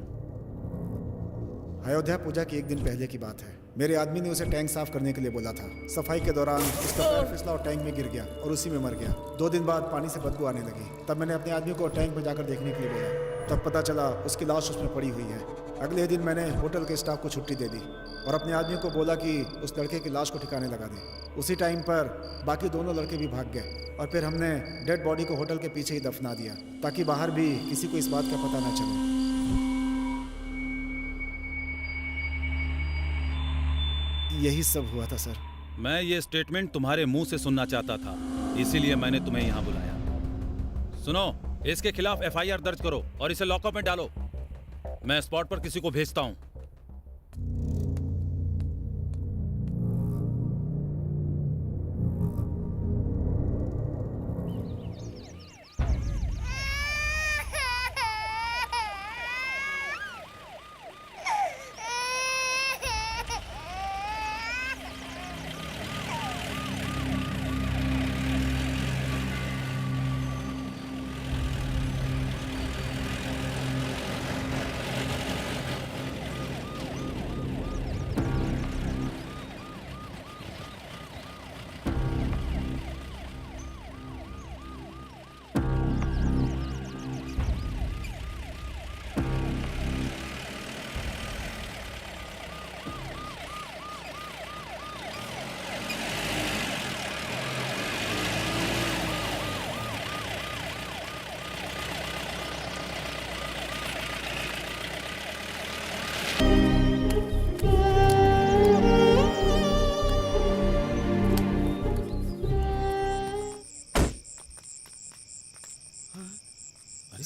अयोध्या पूजा की 1 दिन पहले की बात है। मेरे आदमी ने उसे टैंक साफ करने के लिए बोला था। सफाई के दौरान उसका पैर फिसला और टैंक में गिर गया और उसी में मर गया। 2 दिन बाद पानी से बदबू आने लगी। तब मैंने अपने आदमी को टैंक में जाकर देखने के लिए बोला। तब पता चला उसकी लाश उसमें पड़ी हुई है। अगले दिन मैंने होटल के स्टाफ को छुट्टी दे दी और अपने आदमी को बोला कि उस लड़के की लाश को ठिकाने लगा दे। उसी टाइम पर बाकी दोनों लड़के भी भाग गए और फिर हमने डेड बॉडी को होटल के पीछे ही दफना दिया, ताकि बाहर भी किसी को इस बात का पता ना चले। यही सब हुआ था सर। मैं ये स्टेटमेंट तुम्हारे मुंह से सुनना चाहता था, इसीलिए मैंने तुम्हें यहाँ बुलाया। सुनो, इसके खिलाफ FIR दर्ज करो और इसे लॉकअप में डालो। मैं स्पॉट पर किसी को भेजता हूँ।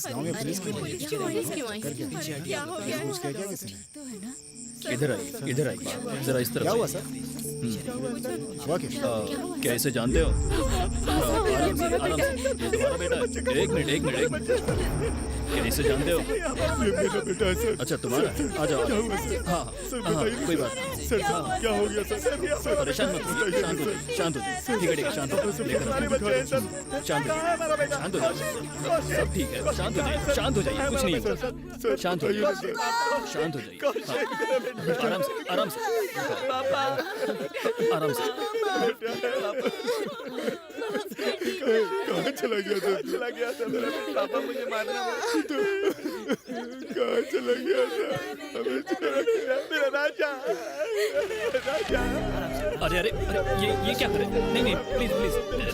गांव में पुलिस क्यों आई? क्या हो गया? घुस गया क्या किसी ने? इधर आइए, इधर आइए, जरा इस तरफ। क्या हुआ सर? हुआ क्या? क्या इसे जानते हो? आराम से, आराम से। ये तुम्हारा बेटा है? एक मिनट। क्या इसे जानते हो? मेरा बेटा है सर। अच्छा, तुम्हारा? आ जाओ। हाँ, कोई बात नहीं। सर क्या हो गया सर? परेशान मत होइए, शांत हो जाइए। ठीक है, शांत हो जाइए। शांत हो जाइए। सब ठीक है, शांत हो जाइए। कुछ नहीं होगा। शांत हो जाइए। आराम से, आराम से, आराम से। कहाँ चला गया था? मेरा पापा मुझे मारना। कहाँ चला गया था? मेरा राजा। अरे ये क्या करे? नहीं, प्लीज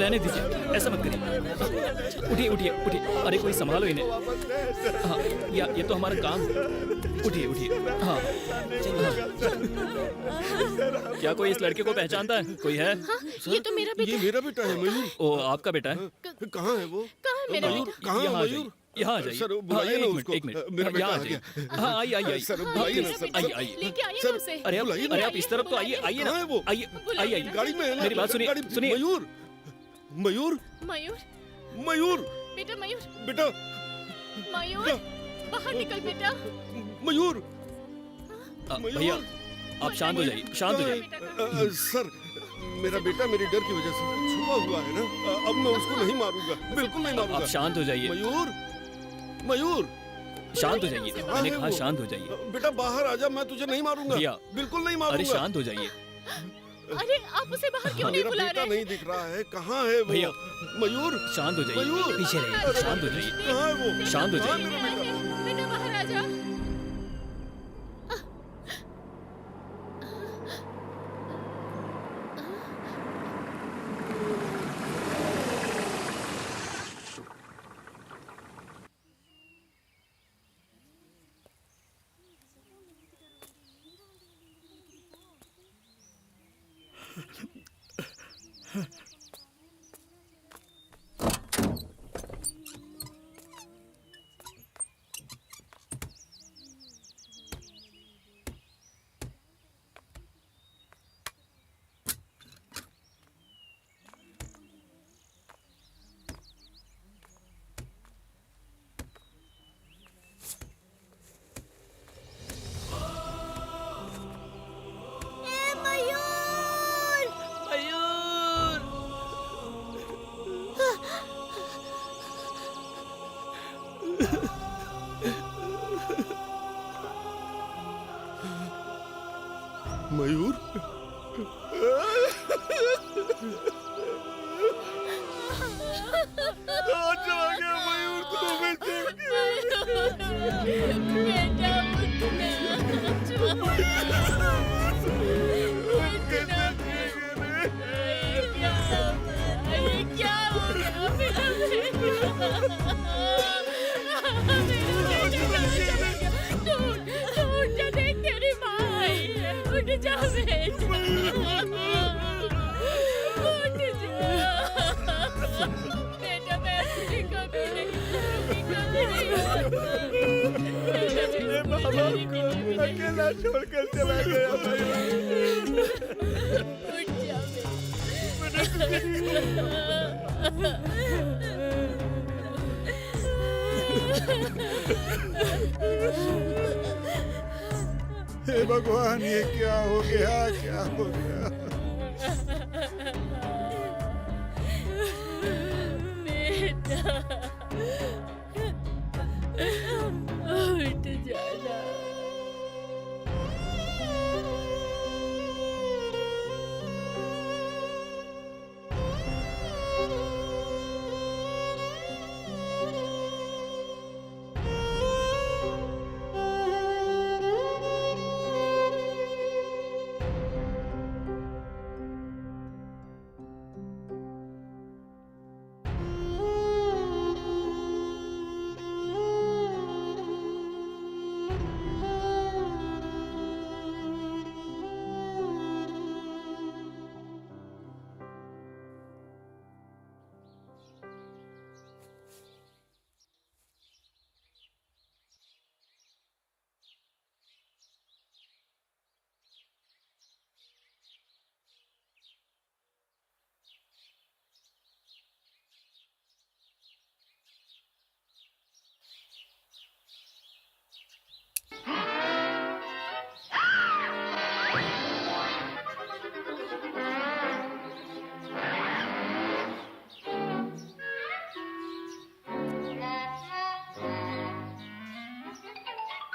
रहने दीजिए, ऐसा मत करिए। उठिए। अरे कोई संभालो इन्हें। हाँ, ये तो हमारा काम। उठिए। हाँ। क्या कोई इस लड़के को पहचानता है? कोई है? हाँ, ये तो मेरा बेटा। ये मेरा बेटा है मयूर। ओ, आपका बेटा है? कहाँ है वो? कहाँ है मेरा मयूर? बेटा? कहाँ है यहाँ मयूर? आ जाइए। सर बुलाइए ना उसको। एक मिनट। मेरा बेटा यहाँ आ आ गया। जाइए। हाँ, आइए। सर बुलाइए ना सर। आइए। लेके आइए ना उसे। अरे आप इस तरफ तो आइए ना। कहाँ है वो? आइए। गाड़ी में है ना? मेरी बात सुनिए। मयूर। बेटा मयूर, बेटा मयूर, बाहर निकल बेटा। मयूर। भैया, आप शांत हो जाइए। सर, मेरा बेटा मेरी डर की वजह से छुपा हुआ है ना। अब मैं उसको नहीं मारूंगा, बिल्कुल नहीं मारूंगा। आप शांत हो जाइए। मयूर शांत हो जाइए। मैंने कहा शांत हो जाइए। बेटा बाहर आजा, मैं तुझे नहीं मारूंगा। भैया, बिल्कुल नहीं मारूंगा। अरे शांत हो जाइए। अरे आप उसे बाहर क्यों नहीं मेरा बुला बेटा रहे? नहीं दिख रहा है। कहाँ है वो? भैया, मयूर। शांत हो जाइए। मयूर। पीछे रहिए। शांत हो जाइए। कहाँ है वो? शांत हो कहाँ जाइए। है मेरा बेटा? बेटा बाहर आ जा। मयूर चला गया मयूर तो हमें छोड़ अकेला छोड़कर चला गया हे भगवान, ये क्या हो गया, क्या हो गया? उठ जाना।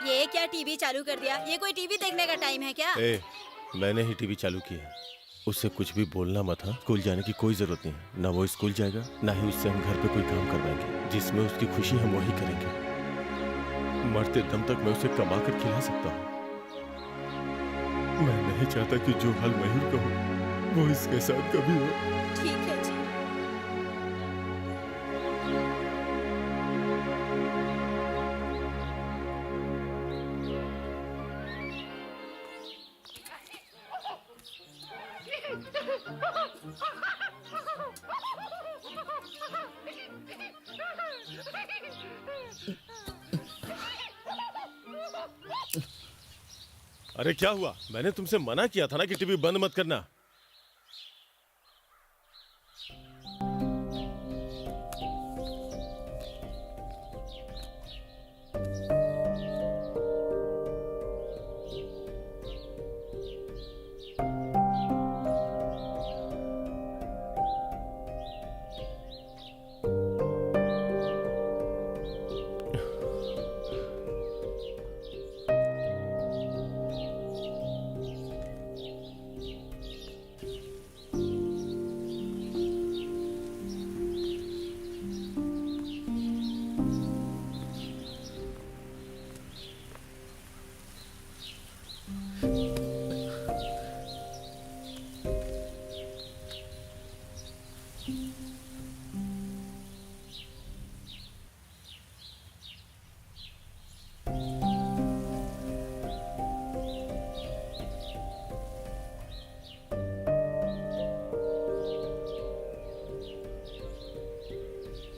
ये क्या टीवी चालू कर दिया? ये कोई टीवी देखने का टाइम है क्या? मैंने ही टीवी चालू किया। उससे कुछ भी बोलना मत। हाँ, स्कूल जाने की कोई जरूरत नहीं है। ना वो स्कूल जाएगा, ना ही उससे हम घर पे कोई काम करवाएंगे। जिसमें उसकी खुशी हम वही करेंगे। मरते दम तक मैं उसे कमा कर खिला सकता हूँ। मैं नहीं चाहता कि जो हाल मयूर का हो वो इसके साथ कभी हो। ठीक है जी। अरे क्या हुआ? मैंने तुमसे मना किया था ना कि टीवी बंद मत करना।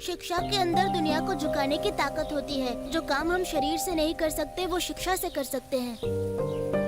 शिक्षा के अंदर दुनिया को झुकाने की ताकत होती है। जो काम हम शरीर से नहीं कर सकते वो शिक्षा से कर सकते हैं।